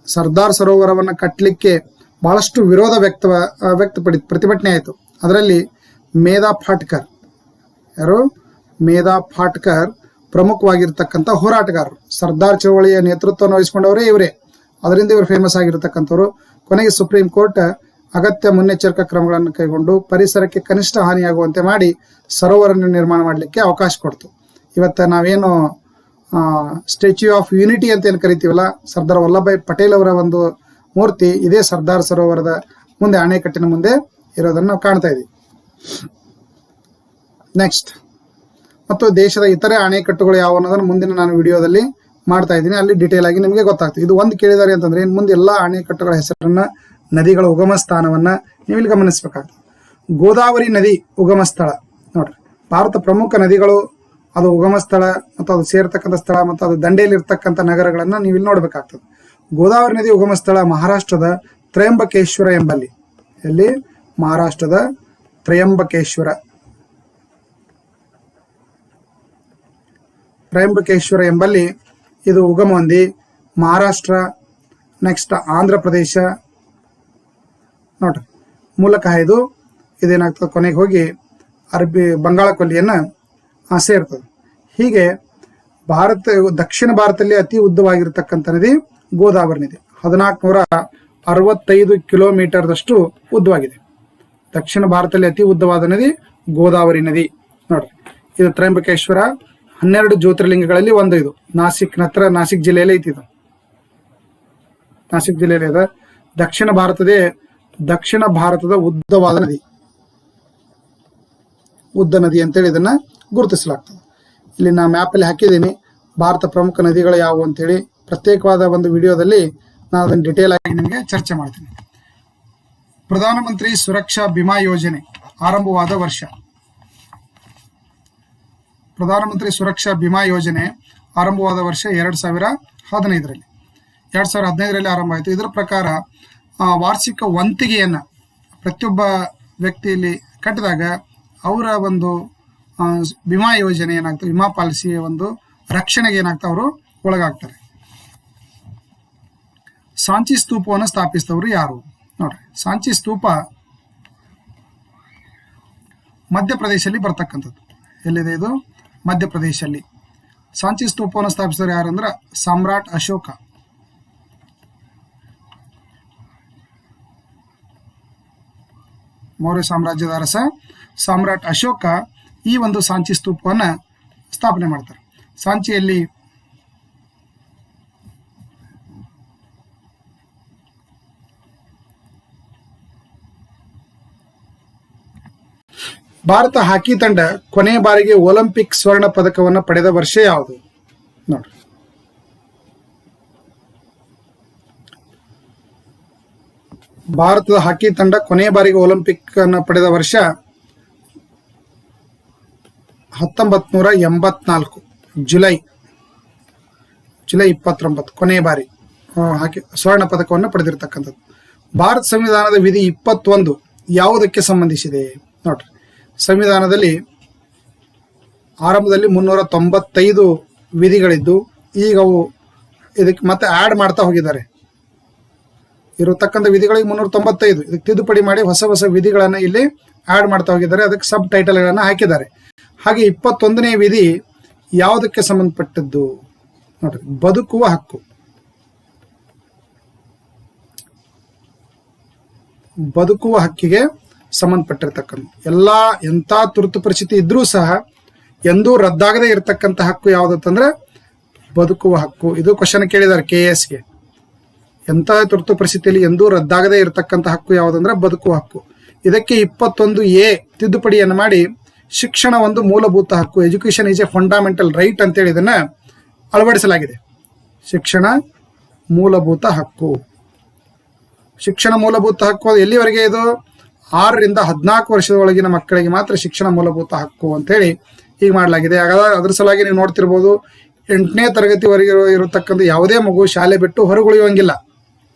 ಸರ್ದಾರ್ ಸರೋವರವನ್ನ ಕಟ್ಟಲಿಕ್ಕೆ ಬಹಳಷ್ಟು ವಿರೋಧ ಪ್ರತಿಭಟನೆ ಆಯಿತು. ಅದರಲ್ಲಿ ಮೇಧಾ ಫಾಟ್ಕರ್ ಪ್ರಮುಖವಾಗಿರ್ತಕ್ಕಂಥ ಹೋರಾಟಗಾರರು. ಸರ್ದಾರ್ ಚಳವಳಿಯ ನೇತೃತ್ವವನ್ನು ವಹಿಸಿಕೊಂಡವರೇ ಇವರೇ. ಅದರಿಂದ ಇವರು ಫೇಮಸ್ ಆಗಿರತಕ್ಕಂಥವ್ರು. ಕೊನೆಗೆ ಸುಪ್ರೀಂ ಕೋರ್ಟ್ ಅಗತ್ಯ ಮುನ್ನೆಚ್ಚರಿಕಾ ಕ್ರಮಗಳನ್ನು ಕೈಗೊಂಡು ಪರಿಸರಕ್ಕೆ ಕನಿಷ್ಠ ಹಾನಿಯಾಗುವಂತೆ ಮಾಡಿ ಸರೋವರ ನಿರ್ಮಾಣ ಮಾಡಲಿಕ್ಕೆ ಅವಕಾಶ ಕೊಡ್ತು. ಇವತ್ತು ನಾವೇನು ಸ್ಟ್ಯಾಚ್ಯೂ ಆಫ್ ಯೂನಿಟಿ ಅಂತ ಏನು ಕರಿತೀವಲ್ಲ, ಸರ್ದಾರ್ ವಲ್ಲಭಭಾಯ್ ಪಟೇಲ್ ಅವರ ಒಂದು ಮೂರ್ತಿ ಇದೇ ಸರ್ದಾರ್ ಸರೋವರದ ಮುಂದೆ, ಅಣೆಕಟ್ಟಿನ ಮುಂದೆ ಇರೋದನ್ನು ನಾವು ಕಾಣ್ತಾ ಇದೀವಿ. ನೆಕ್ಸ್ಟ್, ಮತ್ತು ದೇಶದ ಇತರೆ ಅಣೆಕಟ್ಟುಗಳು ಯಾವ ಅನ್ನೋದನ್ನು ಮುಂದಿನ ನಾನು ವಿಡಿಯೋದಲ್ಲಿ ಮಾಡ್ತಾ ಇದ್ದೀನಿ. ಅಲ್ಲಿ ಡೀಟೇಲ್ ಆಗಿ ನಿಮಗೆ ಗೊತ್ತಾಗ್ತದೆ. ಇದು ಒಂದು ಕೇಳಿದಾರೆ ಅಂತಂದ್ರೆ ಇನ್ನು ಮುಂದೆ ಎಲ್ಲ ಅಣೆಕಟ್ಟುಗಳ ಹೆಸರನ್ನ, ನದಿಗಳ ಉಗಮ ಸ್ಥಾನವನ್ನ ನೀವು ಇಲ್ಲಿ ಗಮನಿಸಬೇಕಾಗ್ತದೆ. ಗೋದಾವರಿ ನದಿ ಉಗಮ ಸ್ಥಳ ನೋಡ್ರಿ. ಭಾರತ ಪ್ರಮುಖ ನದಿಗಳು, ಅದು ಉಗಮ ಸ್ಥಳ ಮತ್ತು ಅದು ಸೇರ್ತಕ್ಕಂಥ ಸ್ಥಳ ಮತ್ತು ಅದು ದಂಡೆಯಲ್ಲಿ ಇರ್ತಕ್ಕಂಥ ನಗರಗಳನ್ನ ನೀವು ಇಲ್ಲಿ ನೋಡ್ಬೇಕಾಗ್ತದೆ. ಗೋದಾವರಿ ನದಿ ಉಗಮ ಸ್ಥಳ ಮಹಾರಾಷ್ಟ್ರದ ತ್ರಯಂಬಕೇಶ್ವರ ಎಂಬಲ್ಲಿ. ಎಲ್ಲಿ? ಮಹಾರಾಷ್ಟ್ರದ ತ್ರಯಂಬಕೇಶ್ವರ ಎಂಬಲ್ಲಿ ಇದು ಉಗಮ ಹೊಂದಿ ಮಹಾರಾಷ್ಟ್ರ, ನೆಕ್ಸ್ಟ್ ಆಂಧ್ರ ಪ್ರದೇಶ ನೋಡ್ರಿ ಮೂಲಕ ಇದೇನಾಗ್ತದೆ, ಕೊನೆಗೆ ಹೋಗಿ ಬಂಗಾಳ ಕೊಲ್ಲಿಯನ್ನ ಸೇರ್ತದೆ. ಹೀಗೆ ದಕ್ಷಿಣ ಭಾರತದಲ್ಲಿ ಅತಿ ಉದ್ದವಾಗಿರ್ತಕ್ಕಂಥ ನದಿ ಗೋದಾವರಿ ನದಿ 1465 ಕಿಲೋಮೀಟರ್ದಷ್ಟು ಉದ್ದವಾಗಿದೆ. ದಕ್ಷಿಣ ಭಾರತದಲ್ಲಿ ಅತಿ ಉದ್ದವಾದ ನದಿ ಗೋದಾವರಿ ನದಿ ನೋಡ್ರಿ. ಇದು ತ್ರಯಂಬಕೇಶ್ವರ 12 ಜ್ಯೋತಿರ್ಲಿಂಗಗಳಲ್ಲಿ ಒಂದು. ಇದು ನಾಸಿಕ್ ಜಿಲ್ಲೆಯಲ್ಲಿ ಐತಿ. ಇದು ನಾಸಿಕ್ ಜಿಲ್ಲೆಯಲ್ಲಿ ಇದೆ. ದಕ್ಷಿಣ ಭಾರತದ ಉದ್ದವಾದ ನದಿ, ಉದ್ದ ನದಿ ಅಂತೇಳಿ ಇದನ್ನ ಗುರುತಿಸಲಾಗ್ತದೆ. ಇಲ್ಲಿ ನಾ ಮ್ಯಾಪಲ್ಲಿ ಹಾಕಿದ್ದೀನಿ ಭಾರತ ಪ್ರಮುಖ ನದಿಗಳು ಯಾವುವು ಅಂತೇಳಿ. ಪ್ರತ್ಯೇಕವಾದ ಒಂದು ವಿಡಿಯೋದಲ್ಲಿ ನಾನು ಅದನ್ನು ಡಿಟೇಲ್ ಆಗಿ ನಿಮಗೆ ಚರ್ಚೆ ಮಾಡ್ತೀನಿ. ಪ್ರಧಾನಮಂತ್ರಿ ಸುರಕ್ಷಾ ಬಿಮಾ ಯೋಜನೆ ಆರಂಭವಾದ ವರ್ಷ. ಪ್ರಧಾನಮಂತ್ರಿ ಸುರಕ್ಷಾ ಬಿಮಾ ಯೋಜನೆ ಆರಂಭವಾದ ವರ್ಷ 2015ರಲ್ಲಿ. 2015ರಲ್ಲಿ ಆರಂಭ ಆಯಿತು. ಇದರ ಪ್ರಕಾರ ವಾರ್ಷಿಕ ವಂತಿಗೆಯನ್ನು ಪ್ರತಿಯೊಬ್ಬ ವ್ಯಕ್ತಿಯಲ್ಲಿ ಕಟ್ಟಿದಾಗ ಅವರ ಒಂದು ವಿಮಾ ಯೋಜನೆ ಏನಾಗ್ತದೆ, ವಿಮಾ ಪಾಲಿಸಿಯ ಒಂದು ರಕ್ಷಣೆಗೆ ಏನಾಗ್ತದೆ, ಅವರು ಒಳಗಾಗ್ತಾರೆ. ಸಾಂಚಿ ಸ್ತೂಪವನ್ನು ಸ್ಥಾಪಿಸಿದವರು ಯಾರು ನೋಡ್ರಿ. ಸಾಂಚಿ ಸ್ತೂಪ ಮಧ್ಯಪ್ರದೇಶಲ್ಲಿ ಬರ್ತಕ್ಕಂಥದ್ದು. ಎಲ್ಲಿದೆ ಇದು? ಮಧ್ಯಪ್ರದೇಶಲ್ಲಿ. ಸಾಂಚಿ ಸ್ತೂಪವನ್ನು ಸ್ಥಾಪಿಸಿದವರು ಯಾರಂದ್ರೆ ಸಾಮ್ರಾಟ್ ಅಶೋಕ. ಮೌರ್ಯ ಸಾಮ್ರಾಜ್ಯದ ಅರಸ ಸಾಮ್ರಾಟ್ ಅಶೋಕ ಈ ಒಂದು ಸಾಂಚಿ ಸ್ತೂಪವನ್ನು ಸ್ಥಾಪನೆ ಮಾಡ್ತಾರೆ. ಸಾಂಚಿಯಲ್ಲಿ ಭಾರತ ಹಾಕಿ ತಂಡ ಕೊನೆಯ ಬಾರಿಗೆ ಒಲಿಂಪಿಕ್ ಸ್ವರ್ಣ ಪದಕವನ್ನು ಪಡೆದ ವರ್ಷ ಯಾವುದು ನೋಡ್ರಿ. ಭಾರತದ ಹಾಕಿ ತಂಡ ಕೊನೆಯ ಬಾರಿಗೆ ಒಲಿಂಪಿಕ್ ಅನ್ನು ಪಡೆದ ವರ್ಷ 1984 ಜುಲೈ 29 ಕೊನೆಯ ಬಾರಿ ಹಾಕಿ ಸ್ವರ್ಣ ಪದಕವನ್ನು ಪಡೆದಿರತಕ್ಕಂಥದ್ದು. ಭಾರತ ಸಂವಿಧಾನದ ವಿಧಿ 21 ಯಾವುದಕ್ಕೆ ಸಂಬಂಧಿಸಿದೆ ನೋಡ್ರಿ. ಸಂವಿಧಾನದಲ್ಲಿ ಆರಂಭದಲ್ಲಿ 395 ವಿಧಿಗಳಿದ್ದು ಈಗ ಅವು ಇದಕ್ಕೆ ಮತ್ತೆ ಆ್ಯಡ್ ಮಾಡ್ತಾ ಹೋಗಿದ್ದಾರೆ. ಇರತಕ್ಕಂಥ ವಿಧಿಗಳಿಗೆ 395, ಇದಕ್ಕೆ ತಿದ್ದುಪಡಿ ಮಾಡಿ ಹೊಸ ವಿಧಿಗಳನ್ನು ಇಲ್ಲಿ ಆ್ಯಡ್ ಮಾಡ್ತಾ ಹೋಗಿದ್ದಾರೆ. ಅದಕ್ಕೆ ಸಬ್ ಟೈಟಲ್ಗಳನ್ನು ಹಾಕಿದ್ದಾರೆ. ಹಾಗೆ 21ನೇ ವಿಧಿ ಯಾವುದಕ್ಕೆ ಸಂಬಂಧಪಟ್ಟದ್ದು ನೋಡ್ರಿ. ಬದುಕುವ ಹಕ್ಕು. ಬದುಕುವ ಹಕ್ಕಿಗೆ ಸಂಬಂಧಪಟ್ಟಿರ್ತಕ್ಕಂಥ ಎಂಥ ತುರ್ತು ಪರಿಸ್ಥಿತಿ ಇದ್ರೂ ಸಹ ಎಂದೂ ರದ್ದಾಗದೇ ಇರತಕ್ಕಂಥ ಹಕ್ಕು ಯಾವುದಂತಂದ್ರೆ ಬದುಕುವ ಹಕ್ಕು. ಇದು ಕ್ವಶನ್ ಕೇಳಿದ್ದಾರೆ KSಗೆ. ಎಂಥ ತುರ್ತು ಪರಿಸ್ಥಿತಿಯಲ್ಲಿ ಎಂದೂ ರದ್ದಾಗದೇ ಇರತಕ್ಕಂಥ ಹಕ್ಕು ಯಾವುದಂದ್ರೆ ಬದುಕುವ ಹಕ್ಕು. ಇದಕ್ಕೆ 21A ತಿದ್ದುಪಡಿಯನ್ನು ಮಾಡಿ ಶಿಕ್ಷಣ ಒಂದು ಮೂಲಭೂತ ಹಕ್ಕು, education is A fundamental right ಅಂತೇಳಿ ಇದನ್ನ ಅಳವಡಿಸಲಾಗಿದೆ. ಶಿಕ್ಷಣ ಮೂಲಭೂತ ಹಕ್ಕು. ಶಿಕ್ಷಣ ಮೂಲಭೂತ ಹಕ್ಕು ಎಲ್ಲಿವರೆಗೆ? ಇದು 6 ರಿಂದ 14 ವರ್ಷದ ಒಳಗಿನ ಮಕ್ಕಳಿಗೆ ಮಾತ್ರ ಶಿಕ್ಷಣ ಮೂಲಭೂತ ಹಕ್ಕು ಅಂತೇಳಿ ಈಗ ಮಾಡಲಾಗಿದೆ. ಹಾಗಾದ್ರೆ ಅದ್ರ ಸಲುವಾಗಿ ನೀವು ನೋಡ್ತಿರ್ಬೋದು 8ನೇ ತರಗತಿವರೆಗೆ ಇರತಕ್ಕಂಥ ಯಾವುದೇ ಮಗು ಶಾಲೆ ಬಿಟ್ಟು ಹೊರಗುಳಿಯುವಂಗಿಲ್ಲ.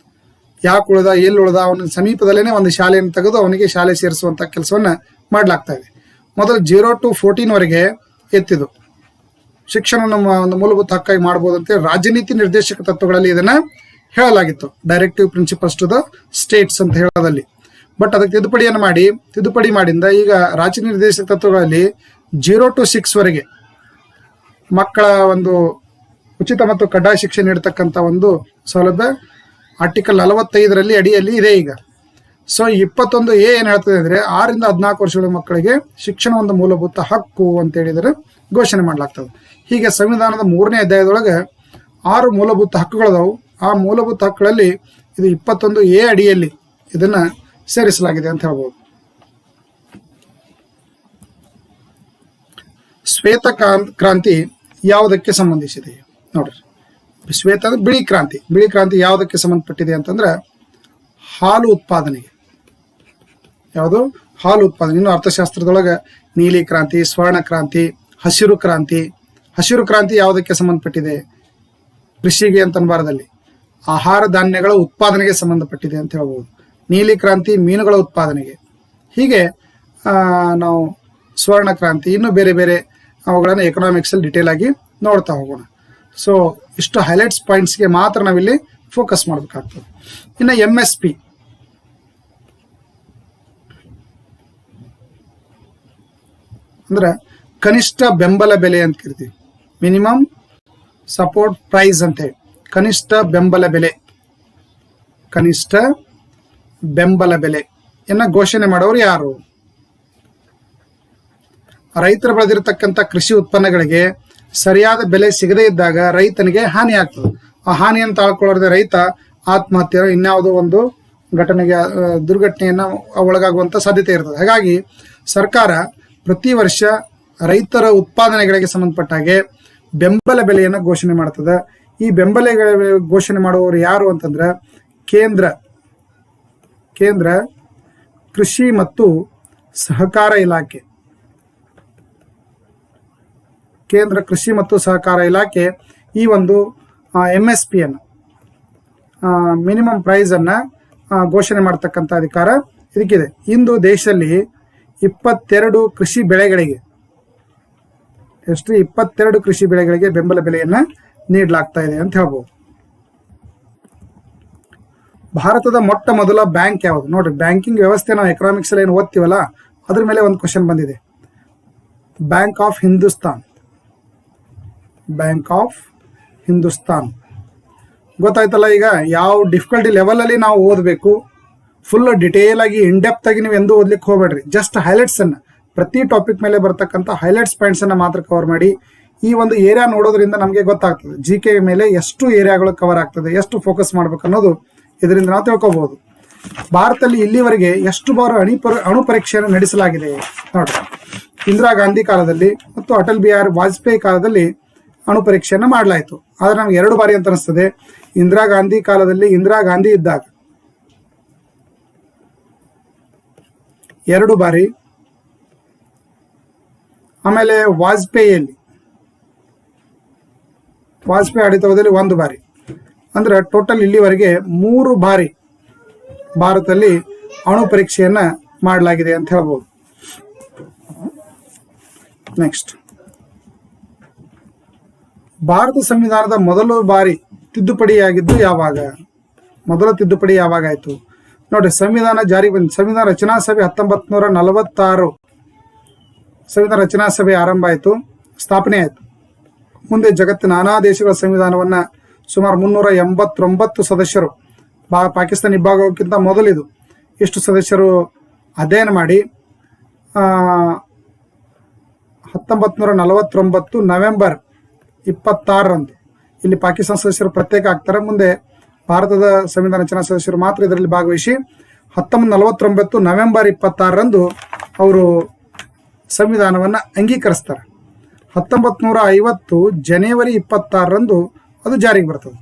ಯಾಕೆ ಉಳಿದ, ಎಲ್ಲಿ ಉಳಿದ, ಅವನ ಸಮೀಪದಲ್ಲೇ ಒಂದು ಶಾಲೆಯನ್ನು ತೆಗೆದು ಅವನಿಗೆ ಶಾಲೆ ಸೇರಿಸುವಂಥ ಕೆಲಸವನ್ನು ಮಾಡಲಾಗ್ತಾ ಇದೆ. ಮೊದಲು 0 to 14ವರೆಗೆ ಎತ್ತಿದ್ದು ಶಿಕ್ಷಣ ನಮ್ಮ ಒಂದು ಮೂಲಭೂತ ಹಕ್ಕಾಗಿ ಮಾಡ್ಬೋದು ಅಂತೇಳಿ ರಾಜನೀತಿ ನಿರ್ದೇಶಕ ತತ್ವಗಳಲ್ಲಿ ಇದನ್ನ ಹೇಳಲಾಗಿತ್ತು. Directive principles to the states ಅಂತ ಹೇಳೋದಲ್ಲಿ. ಬಟ್ ಅದಕ್ಕೆ ತಿದ್ದುಪಡಿ ಮಾಡಿಂದ ಈಗ ರಾಜ್ಯ ನಿರ್ದೇಶಕ ತತ್ವಗಳಲ್ಲಿ 0 to 6ವರೆಗೆ ಮಕ್ಕಳ ಒಂದು ಉಚಿತ ಮತ್ತು ಕಡ್ಡಾಯ ಶಿಕ್ಷೆ ನೀಡತಕ್ಕಂಥ ಒಂದು ಸೌಲಭ್ಯ ಆರ್ಟಿಕಲ್ 45ರಲ್ಲಿ ಅಡಿಯಲ್ಲಿ ಇದೆ ಈಗ. ಸೊ 21A ಏನು ಹೇಳ್ತದೆ ಅಂದರೆ 6 ರಿಂದ 14 ವರ್ಷಗಳ ಮಕ್ಕಳಿಗೆ ಶಿಕ್ಷಣ ಒಂದು ಮೂಲಭೂತ ಹಕ್ಕು ಅಂತ ಹೇಳಿದರೆ ಘೋಷಣೆ ಮಾಡಲಾಗ್ತದೆ. ಹೀಗೆ ಸಂವಿಧಾನದ 3ನೇ ಅಧ್ಯಾಯದೊಳಗೆ 6 ಮೂಲಭೂತ ಹಕ್ಕುಗಳದಾವು. ಆ ಮೂಲಭೂತ ಹಕ್ಕುಗಳಲ್ಲಿ ಇದು 21A ಅಡಿಯಲ್ಲಿ ಇದನ್ನ ಸೇರಿಸಲಾಗಿದೆ ಅಂತ ಹೇಳ್ಬೋದು. ಶ್ವೇತ ಕ್ರಾಂತಿ ಯಾವುದಕ್ಕೆ ಸಂಬಂಧಿಸಿದೆ ನೋಡ್ರಿ. ಶ್ವೇತ ಅಂದ್ರೆ ಬಿಳಿ ಕ್ರಾಂತಿ ಯಾವುದಕ್ಕೆ ಸಂಬಂಧಪಟ್ಟಿದೆ ಅಂತಂದ್ರೆ ಹಾಲು ಉತ್ಪಾದನೆಗೆ. ಯಾವುದು? ಹಾಲು ಉತ್ಪಾದನೆ. ಇನ್ನು ಅರ್ಥಶಾಸ್ತ್ರದೊಳಗೆ ನೀಲಿ ಕ್ರಾಂತಿ, ಸ್ವರ್ಣ ಕ್ರಾಂತಿ, ಹಸಿರು ಕ್ರಾಂತಿ ಯಾವುದಕ್ಕೆ ಸಂಬಂಧಪಟ್ಟಿದೆ? ಕೃಷಿಗೆ ಅಂತ ಅನ್ಬಾರದಲ್ಲಿ ಆಹಾರ ಧಾನ್ಯಗಳ ಉತ್ಪಾದನೆಗೆ ಸಂಬಂಧಪಟ್ಟಿದೆ ಅಂತ ಹೇಳ್ಬೋದು. ನೀಲಿ ಕ್ರಾಂತಿ ಮೀನುಗಳ ಉತ್ಪಾದನೆಗೆ. ಹೀಗೆ ನಾವು ಸ್ವರ್ಣ ಕ್ರಾಂತಿ ಇನ್ನು ಬೇರೆ ಬೇರೆ ಅವುಗಳನ್ನು ಎಕನಾಮಿಕ್ಸಲ್ಲಿ ಡಿಟೇಲ್ ಆಗಿ ನೋಡ್ತಾ ಹೋಗೋಣ. ಸೊ ಇಷ್ಟು ಹೈಲೈಟ್ಸ್ ಪಾಯಿಂಟ್ಸ್ಗೆ ಮಾತ್ರ ನಾವಿಲ್ಲಿ ಫೋಕಸ್ ಮಾಡಬೇಕಾಗ್ತದೆ. ಇನ್ನು MSP ಅಂದ್ರೆ ಕನಿಷ್ಠ ಬೆಂಬಲ ಬೆಲೆ ಅಂತ ಕರಿತೀವಿ. ಮಿನಿಮಮ್ ಸಪೋರ್ಟ್ ಪ್ರೈಸ್ ಅಂತ ಹೇಳಿ. ಕನಿಷ್ಠ ಬೆಂಬಲ ಬೆಲೆ, ಕನಿಷ್ಠ ಬೆಂಬಲ ಬೆಲೆಯನ್ನ ಘೋಷಣೆ ಮಾಡೋರು ಯಾರು? ರೈತರು ಬೆಳೆದಿರತಕ್ಕಂಥ ಕೃಷಿ ಉತ್ಪನ್ನಗಳಿಗೆ ಸರಿಯಾದ ಬೆಲೆ ಸಿಗದೇ ಇದ್ದಾಗ ರೈತನಿಗೆ ಹಾನಿ ಆಗ್ತದೆ. ಆ ಹಾನಿಯನ್ನು ತಾಳ್ಕೊಳ್ಳದೆ ರೈತ ಆತ್ಮಹತ್ಯೆ, ಇನ್ಯಾವುದೋ ಒಂದು ಘಟನೆಗೆ, ದುರ್ಘಟನೆಯನ್ನ ಒಳಗಾಗುವಂತ ಸಾಧ್ಯತೆ ಇರ್ತದೆ. ಹಾಗಾಗಿ ಸರ್ಕಾರ ಪ್ರತಿ ವರ್ಷ ರೈತರ ಉತ್ಪಾದನೆಗಳಿಗೆ ಸಂಬಂಧಪಟ್ಟ ಹಾಗೆ ಬೆಂಬಲ ಬೆಲೆಯನ್ನು ಘೋಷಣೆ ಮಾಡ್ತದೆ. ಈ ಬೆಂಬಲ ಘೋಷಣೆ ಮಾಡುವವರು ಯಾರು ಅಂತಂದ್ರೆ ಕೇಂದ್ರ ಕೃಷಿ ಮತ್ತು ಸಹಕಾರ ಇಲಾಖೆ. ಕೇಂದ್ರ ಕೃಷಿ ಮತ್ತು ಸಹಕಾರ ಇಲಾಖೆ ಈ ಒಂದು MSP ಅನ್ನು, ಮಿನಿಮಮ್ ಪ್ರೈಸ್ ಅನ್ನ ಘೋಷಣೆ ಮಾಡತಕ್ಕಂಥ ಅಧಿಕಾರ ಇದಕ್ಕಿದೆ. ಇಂದು ದೇಶದಲ್ಲಿ 22 ಕೃಷಿ ಬೆಳೆಗಳಿಗೆ, 22 ಕೃಷಿ ಬೆಳೆಗಳಿಗೆ ಬೆಂಬಲ ಬೆಲೆಯನ್ನ ನೀಡಲಾಗ್ತಾ ಇದೆ ಅಂತ ಹೇಳ್ಬೋದು. ಭಾರತದ ಮೊಟ್ಟ ಮೊದಲ ಬ್ಯಾಂಕ್ ಯಾವುದು? ನೋಡ್ರಿ, ಬ್ಯಾಂಕಿಂಗ್ ವ್ಯವಸ್ಥೆ ನಾವು ಎಕನಾಮಿಕ್ಸ್ ಅಲ್ಲಿ ಏನು ಓದ್ತೀವಲ್ಲ ಅದ್ರ ಮೇಲೆ ಒಂದು ಕ್ವಶನ್ ಬಂದಿದೆ. Bank of Hindustan. Bank of Hindustan ಗೊತ್ತಾಯ್ತಲ್ಲ. ಈಗ ಯಾವ ಡಿಫಿಕಲ್ಟಿ ಲೆವೆಲ್ ಅಲ್ಲಿ ನಾವು ಓದಬೇಕು, ಫುಲ್ ಡಿಟೇಲ್ ಆಗಿ ಇನ್ಡೆಪ್ತ್ ಆಗಿ ನೀವು ಎಂದು ಓದ್ಲಿಕ್ಕೆ ಹೋಗ್ಬೇಡ್ರಿ. ಜಸ್ಟ್ ಹೈಲೈಟ್ಸ್ ಅನ್ನ, ಪ್ರತಿ ಟಾಪಿಕ್ ಮೇಲೆ ಬರ್ತಕ್ಕಂಥ ಹೈಲೈಟ್ಸ್ ಪಾಯಿಂಟ್ಸ್ ಅನ್ನ ಮಾತ್ರ ಕವರ್ ಮಾಡಿ. ಈ ಒಂದು ಏರಿಯಾ ನೋಡೋದ್ರಿಂದ ನಮಗೆ ಗೊತ್ತಾಗ್ತದೆ GK ಮೇಲೆ ಎಷ್ಟು ಏರಿಯಾಗಳು ಕವರ್ ಆಗ್ತದೆ, ಎಷ್ಟು ಫೋಕಸ್ ಮಾಡ್ಬೇಕು ಅನ್ನೋದು ಇದರಿಂದ ನಾವು ತಿಳ್ಕೋಬಹುದು. ಭಾರತದಲ್ಲಿ ಇಲ್ಲಿವರೆಗೆ ಎಷ್ಟು ಬಾರಿ ಅಣು ಪರೀಕ್ಷೆಯನ್ನು ನಡೆಸಲಾಗಿದೆ ನೋಡ್ರಿ. ಇಂದಿರಾ ಗಾಂಧಿ ಕಾಲದಲ್ಲಿ ಮತ್ತು ಅಟಲ್ ಬಿಹಾರಿ ವಾಜಪೇಯಿ ಕಾಲದಲ್ಲಿ ಅಣು ಪರೀಕ್ಷೆಯನ್ನು ಮಾಡಲಾಯಿತು. ಆದ್ರೆ ನಮ್ಗೆ 2 ಬಾರಿ ಅಂತ ಅನಿಸ್ತದೆ. ಇಂದಿರಾ ಗಾಂಧಿ ಕಾಲದಲ್ಲಿ, ಇಂದಿರಾ ಗಾಂಧಿ ಇದ್ದಾಗ 2 ಬಾರಿ, ಆಮೇಲೆ ವಾಜಪೇಯಿ ಆಡಳಿತದಲ್ಲಿ 1 ಬಾರಿ. ಅಂದ್ರೆ ಟೋಟಲ್ ಇಲ್ಲಿವರೆಗೆ 3 ಬಾರಿ ಭಾರತದಲ್ಲಿ ಅಣು ಪರೀಕ್ಷೆಯನ್ನ ಮಾಡಲಾಗಿದೆ ಅಂತ ಹೇಳ್ಬೋದು. ನೆಕ್ಸ್ಟ್, ಭಾರತ ಸಂವಿಧಾನದ ಮೊದಲ ಬಾರಿ ತಿದ್ದುಪಡಿಯಾಗಿದ್ದು ಯಾವಾಗ? ಮೊದಲ ತಿದ್ದುಪಡಿ ಯಾವಾಗ ಆಯ್ತು ನೋಡ್ರಿ. ಸಂವಿಧಾನ ಜಾರಿ ಬಂದ, ಸಂವಿಧಾನ ರಚನಾ ಸಭೆ 1946 ಸಂವಿಧಾನ ರಚನಾ ಸಭೆ ಆರಂಭ ಆಯಿತು, ಸ್ಥಾಪನೆ ಆಯಿತು. ಮುಂದೆ ಜಗತ್ತಿನ ನಾನಾ ದೇಶಗಳ ಸಂವಿಧಾನವನ್ನ ಸುಮಾರು 389 ಸದಸ್ಯರು, ಪಾಕಿಸ್ತಾನ ಇಬ್ಬಾಗೋಕ್ಕಿಂತ ಮೊದಲಿದು ಇಷ್ಟು ಸದಸ್ಯರು ಅಧ್ಯಯನ ಮಾಡಿ 1949 ನವೆಂಬರ್ 26ರಂದು ಇಲ್ಲಿ ಪಾಕಿಸ್ತಾನ ಸದಸ್ಯರು ಪ್ರತ್ಯೇಕ ಆಗ್ತಾರೆ. ಮುಂದೆ ಭಾರತದ ಸಂವಿಧಾನ ರಚನಾ ಸದಸ್ಯರು ಮಾತ್ರ ಇದರಲ್ಲಿ ಭಾಗವಹಿಸಿ 1949 ನವೆಂಬರ್ 26ರಂದು ಅವರು ಸಂವಿಧಾನವನ್ನ ಅಂಗೀಕರಿಸ್ತಾರೆ. 1950 ಜನವರಿ 26ರಂದು ಅದು ಜಾರಿಗೆ ಬರ್ತದೆ,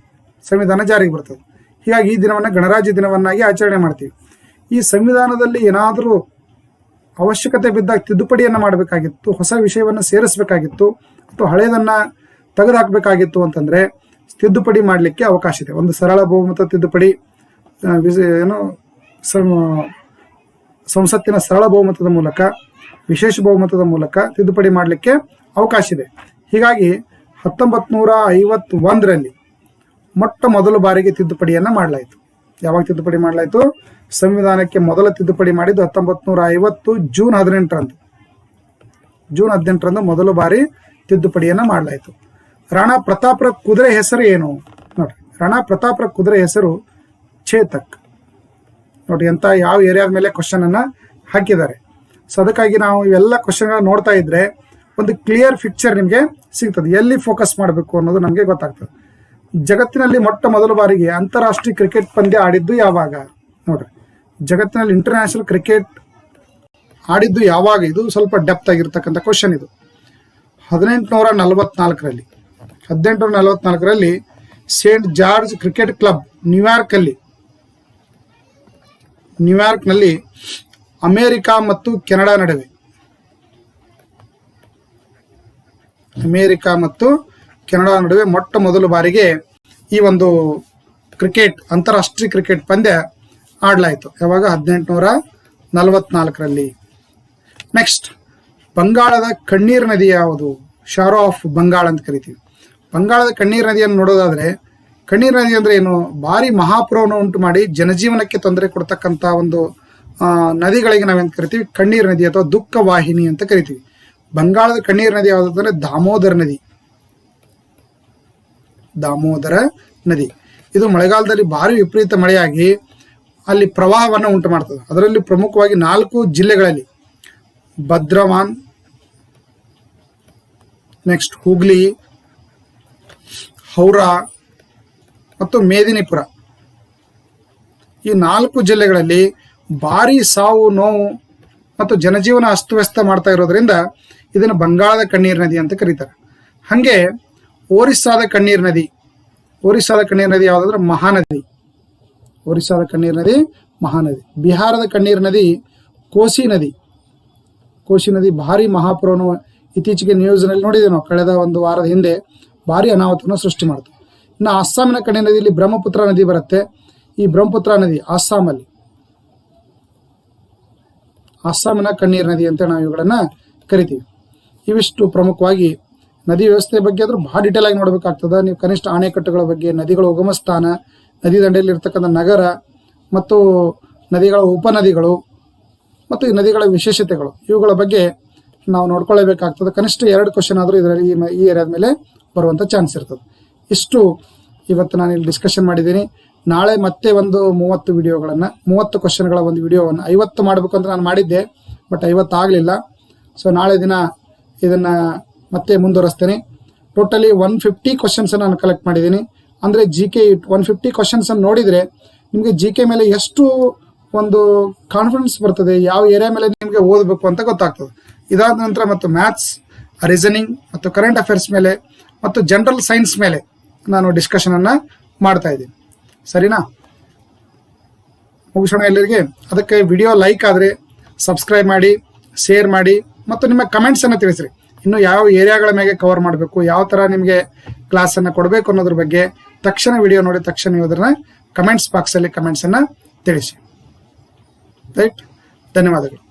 ಸಂವಿಧಾನ ಜಾರಿಗೆ ಬರ್ತದೆ. ಹೀಗಾಗಿ ಈ ದಿನವನ್ನು ಗಣರಾಜ್ಯ ದಿನವನ್ನಾಗಿ ಆಚರಣೆ ಮಾಡ್ತೀವಿ. ಈ ಸಂವಿಧಾನದಲ್ಲಿ ಏನಾದರೂ ಅವಶ್ಯಕತೆ ಬಿದ್ದಾಗ ತಿದ್ದುಪಡಿಯನ್ನು ಮಾಡಬೇಕಾಗಿತ್ತು, ಹೊಸ ವಿಷಯವನ್ನು ಸೇರಿಸಬೇಕಾಗಿತ್ತು ಅಥವಾ ಹಳೆಯದನ್ನ ತೆಗೆದುಹಾಕಬೇಕಾಗಿತ್ತು ಅಂತಂದ್ರೆ ತಿದ್ದುಪಡಿ ಮಾಡಲಿಕ್ಕೆ ಅವಕಾಶ ಇದೆ. ಒಂದು ಸರಳ ಬಹುಮತ ತಿದ್ದುಪಡಿ, ಸಂಸತ್ತಿನ ಸರಳ ಬಹುಮತದ ಮೂಲಕ, ವಿಶೇಷ ಬಹುಮತದ ಮೂಲಕ ತಿದ್ದುಪಡಿ ಮಾಡಲಿಕ್ಕೆ ಅವಕಾಶ ಇದೆ. ಹೀಗಾಗಿ 1951ರಲ್ಲಿ ಮೊಟ್ಟ ಮೊದಲ ಬಾರಿಗೆ ತಿದ್ದುಪಡಿಯನ್ನ ಮಾಡಲಾಯಿತು. ಯಾವಾಗ ತಿದ್ದುಪಡಿ ಮಾಡಲಾಯಿತು? ಸಂವಿಧಾನಕ್ಕೆ ಮೊದಲ ತಿದ್ದುಪಡಿ ಮಾಡಿದ್ದು 1950 ಜೂನ್ 18ರಂದು. ಜೂನ್ 18ರಂದು ಮೊದಲ ಬಾರಿ ತಿದ್ದುಪಡಿಯನ್ನ ಮಾಡಲಾಯಿತು. ರಾಣಾ ಪ್ರತಾಪ್ರ ಕುದುರೆ ಹೆಸರು ಏನು ನೋಡ್ರಿ? ರಾಣಾ ಪ್ರತಾಪ್ರ ಕುದುರೆ ಹೆಸರು ಚೇತಕ್. ನೋಡ್ರಿ, ಎಂತ ಯಾವ ಏರಿಯಾದ ಮೇಲೆ ಕ್ವಶನ್ ಅನ್ನ ಹಾಕಿದ್ದಾರೆ. ಸೊ ಅದಕ್ಕಾಗಿ ನಾವು ಇವೆಲ್ಲ ಕ್ವಶನ್ಗಳನ್ನ ನೋಡ್ತಾ ಇದ್ರೆ ಒಂದು ಕ್ಲಿಯರ್ ಪಿಕ್ಚರ್ ನಿಮಗೆ ಸಿಗ್ತದೆ, ಎಲ್ಲಿ ಫೋಕಸ್ ಮಾಡಬೇಕು ಅನ್ನೋದು ನಮಗೆ ಗೊತ್ತಾಗ್ತದೆ. ಜಗತ್ತಿನಲ್ಲಿ ಮೊಟ್ಟ ಮೊದಲ ಬಾರಿಗೆ ಅಂತಾರಾಷ್ಟ್ರೀಯ ಕ್ರಿಕೆಟ್ ಪಂದ್ಯ ಆಡಿದ್ದು ಯಾವಾಗ ನೋಡ್ರಿ? ಜಗತ್ತಿನಲ್ಲಿ ಇಂಟರ್ನ್ಯಾಷನಲ್ ಕ್ರಿಕೆಟ್ ಆಡಿದ್ದು ಯಾವಾಗ? ಇದು ಸ್ವಲ್ಪ ಡೆಪ್ತ್ ಆಗಿರ್ತಕ್ಕಂಥ ಕ್ವಶನ್ ಇದು. 1844ರಲ್ಲಿ ಸೇಂಟ್ ಜಾರ್ಜ್ ಕ್ರಿಕೆಟ್ ಕ್ಲಬ್ ನ್ಯೂಯಾರ್ಕ್ನಲ್ಲಿ ಅಮೆರಿಕ ಮತ್ತು ಕೆನಡಾ ನಡುವೆ ಮೊಟ್ಟ ಮೊದಲ ಬಾರಿಗೆ ಈ ಒಂದು ಅಂತಾರಾಷ್ಟ್ರೀಯ ಕ್ರಿಕೆಟ್ ಪಂದ್ಯ ಆಡಲಾಯಿತು. ಯಾವಾಗ? 1844ರಲ್ಲಿ. ನೆಕ್ಸ್ಟ್, ಬಂಗಾಳದ ಕಣ್ಣೀರ್ ನದಿ ಯಾವುದು? ಶಾರೋ ಆಫ್ ಬಂಗಾಳ ಅಂತ ಕರಿತೀವಿ. ಬಂಗಾಳದ ಕಣ್ಣೀರ್ ನದಿಯನ್ನು ನೋಡೋದಾದ್ರೆ, ಕಣ್ಣೀರ್ ನದಿ ಅಂದ್ರೆ ಏನು? ಭಾರಿ ಮಹಾಪೂರವನ್ನು ಉಂಟು ಮಾಡಿ ಜನಜೀವನಕ್ಕೆ ತೊಂದರೆ ಕೊಡ್ತಕ್ಕಂಥ ಒಂದು ನದಿಗಳಿಗೆ ನಾವೇನು ಕರಿತೀವಿ? ಕಣ್ಣೀರ್ ನದಿ ಅಥವಾ ದುಃಖ ವಾಹಿನಿ ಅಂತ ಕರಿತೀವಿ. ಬಂಗಾಳದ ಕಣ್ಣೀರ್ ನದಿ ಯಾವುದಂದ್ರೆ ದಾಮೋದರ ನದಿ. ದಾಮೋದರ ನದಿ ಇದು ಮಳೆಗಾಲದಲ್ಲಿ ಭಾರಿ ವಿಪರೀತ ಮಳೆಯಾಗಿ ಅಲ್ಲಿ ಪ್ರವಾಹವನ್ನು ಉಂಟು ಮಾಡ್ತದೆ. ಅದರಲ್ಲಿ ಪ್ರಮುಖವಾಗಿ 4 ಜಿಲ್ಲೆಗಳಲ್ಲಿ ಭದ್ರವಾನ್, ನೆಕ್ಸ್ಟ್ ಹುಗ್ಲಿ, ಹೌರಾ ಮತ್ತು ಮೇದಿನಿಪುರ, ಈ 4 ಜಿಲ್ಲೆಗಳಲ್ಲಿ ಭಾರಿ ಸಾವು ನೋವು ಮತ್ತು ಜನಜೀವನ ಅಸ್ತವ್ಯಸ್ತ ಮಾಡ್ತಾ ಇರೋದ್ರಿಂದ ಇದನ್ನು ಬಂಗಾಳದ ಕಣ್ಣೀರ್ ನದಿ ಅಂತ ಕರೀತಾರೆ. ಹಾಗೆ ಒರಿಸ್ಸಾದ ಕಣ್ಣೀರ್ ನದಿ, ಒರಿಸ್ಸಾದ ಕಣ್ಣೀರ್ ನದಿ ಯಾವುದಂದ್ರೆ ಮಹಾನದಿ. ಒರಿಸ್ಸಾದ ಕಣ್ಣೀರ್ ನದಿ ಮಹಾನದಿ. ಬಿಹಾರದ ಕಣ್ಣೀರ್ ನದಿ ಕೋಸಿ ನದಿ. ಕೋಸಿ ನದಿ ಭಾರಿ ಮಹಾಪೂರವನ್ನು ಇತ್ತೀಚೆಗೆ ನ್ಯೂಸ್ನಲ್ಲಿ ನೋಡಿದ್ದೇವೆ ನಾವು, ಕಳೆದ ಒಂದು ವಾರದ ಹಿಂದೆ ಭಾರಿ ಅನಾಹುತವನ್ನು ಸೃಷ್ಟಿ ಮಾಡ್ತದೆ. ಇನ್ನು ಅಸ್ಸಾಮಿನ ಕಣ್ಣೀರ್ ನದಿಯಲ್ಲಿ ಬ್ರಹ್ಮಪುತ್ರ ನದಿ ಬರುತ್ತೆ. ಈ ಬ್ರಹ್ಮಪುತ್ರ ನದಿ ಅಸ್ಸಾಮಲ್ಲಿ, ಅಸ್ಸಾಮಿನ ಕಣ್ಣೀರ್ ನದಿ ಅಂತ ನಾವು ಇವುಗಳನ್ನು ಕರಿತೀವಿ. ಇವಿಷ್ಟು ಪ್ರಮುಖವಾಗಿ ನದಿ ವ್ಯವಸ್ಥೆ ಬಗ್ಗೆ ಆದರೂ ಭಾಳ ಡೀಟೇಲ್ ಆಗಿ ನೋಡಬೇಕಾಗ್ತದೆ. ನೀವು ಕನಿಷ್ಠ ಅಣೆಕಟ್ಟುಗಳ ಬಗ್ಗೆ, ನದಿಗಳ ಉಗಮ ಸ್ಥಾನ, ನದಿ ದಂಡೆಯಲ್ಲಿ ಇರ್ತಕ್ಕಂಥ ನಗರ ಮತ್ತು ನದಿಗಳ ಉಪನದಿಗಳು ಮತ್ತು ಈ ನದಿಗಳ ವಿಶೇಷತೆಗಳು, ಇವುಗಳ ಬಗ್ಗೆ ನಾವು ನೋಡ್ಕೊಳ್ಳೇಬೇಕಾಗ್ತದೆ. ಕನಿಷ್ಠ 2 ಕ್ವಶನ್ ಆದರೂ ಇದರಲ್ಲಿ ಈ ಏರಿಯಾದ ಮೇಲೆ ಬರುವಂಥ ಚಾನ್ಸ್ ಇರ್ತದೆ. ಇಷ್ಟು ಇವತ್ತು ನಾನು ಇಲ್ಲಿ ಡಿಸ್ಕಷನ್ ಮಾಡಿದ್ದೀನಿ. ನಾಳೆ ಮತ್ತೆ ಒಂದು 30 ವಿಡಿಯೋಗಳನ್ನು, 30 ಕ್ವಶನ್ಗಳ ಒಂದು ವಿಡಿಯೋವನ್ನು 50 ಮಾಡಬೇಕು ಅಂತ ನಾನು ಮಾಡಿದ್ದೆ, ಬಟ್ 50 ಆಗಲಿಲ್ಲ. ಸೊ ನಾಳೆ ದಿನ ಇದನ್ನು ಮತ್ತೆ ಮುಂದುವರಿಸ್ತೇನೆ. ಟೋಟಲಿ 150 ಕ್ವಶನ್ಸನ್ನು ನಾನು ಕಲೆಕ್ಟ್ ಮಾಡಿದ್ದೀನಿ. ಅಂದರೆ GK 150 ಕ್ವಶನ್ಸನ್ನು ನೋಡಿದರೆ ನಿಮಗೆ GK ಮೇಲೆ ಎಷ್ಟು ಒಂದು ಕಾನ್ಫಿಡೆನ್ಸ್ ಬರ್ತದೆ, ಯಾವ ಏರಿಯಾ ಮೇಲೆ ನಿಮಗೆ ಓದಬೇಕು ಅಂತ ಗೊತ್ತಾಗ್ತದೆ. ಇದಾದ ನಂತರ ಮತ್ತು ಮ್ಯಾಥ್ಸ್, ರೀಸನಿಂಗ್ ಮತ್ತು ಕರೆಂಟ್ ಅಫೇರ್ಸ್ ಮೇಲೆ ಮತ್ತು ಜನರಲ್ ಸೈನ್ಸ್ ಮೇಲೆ ನಾನು ಡಿಸ್ಕಷನನ್ನು ಮಾಡ್ತಾ ಇದ್ದೀನಿ. ಸರಿನಾ? ಮುಗಿಸೋಣ ಎಲ್ಲರಿಗೆ. ಅದಕ್ಕೆ ವಿಡಿಯೋ ಲೈಕ್ ಆದರೆ ಸಬ್ಸ್ಕ್ರೈಬ್ ಮಾಡಿ, ಶೇರ್ ಮಾಡಿ ಮತ್ತು ನಿಮ್ಮ ಕಮೆಂಟ್ಸನ್ನು ತಿಳಿಸ್ರಿ. ಇನ್ನು ಯಾವ ಏರಿಯಾಗಳ ಮೇಲೆ ಕವರ್ ಮಾಡಬೇಕು, ಯಾವ ಥರ ನಿಮಗೆ ಕ್ಲಾಸನ್ನು ಕೊಡಬೇಕು ಅನ್ನೋದ್ರ ಬಗ್ಗೆ ತಕ್ಷಣ ವಿಡಿಯೋ ನೋಡಿ ತಕ್ಷಣ ನೀವು ಅದನ್ನು ಕಮೆಂಟ್ಸ್ ಬಾಕ್ಸಲ್ಲಿ ಕಮೆಂಟ್ಸನ್ನು ತಿಳಿಸಿ. ರೈಟ್? ಧನ್ಯವಾದಗಳು.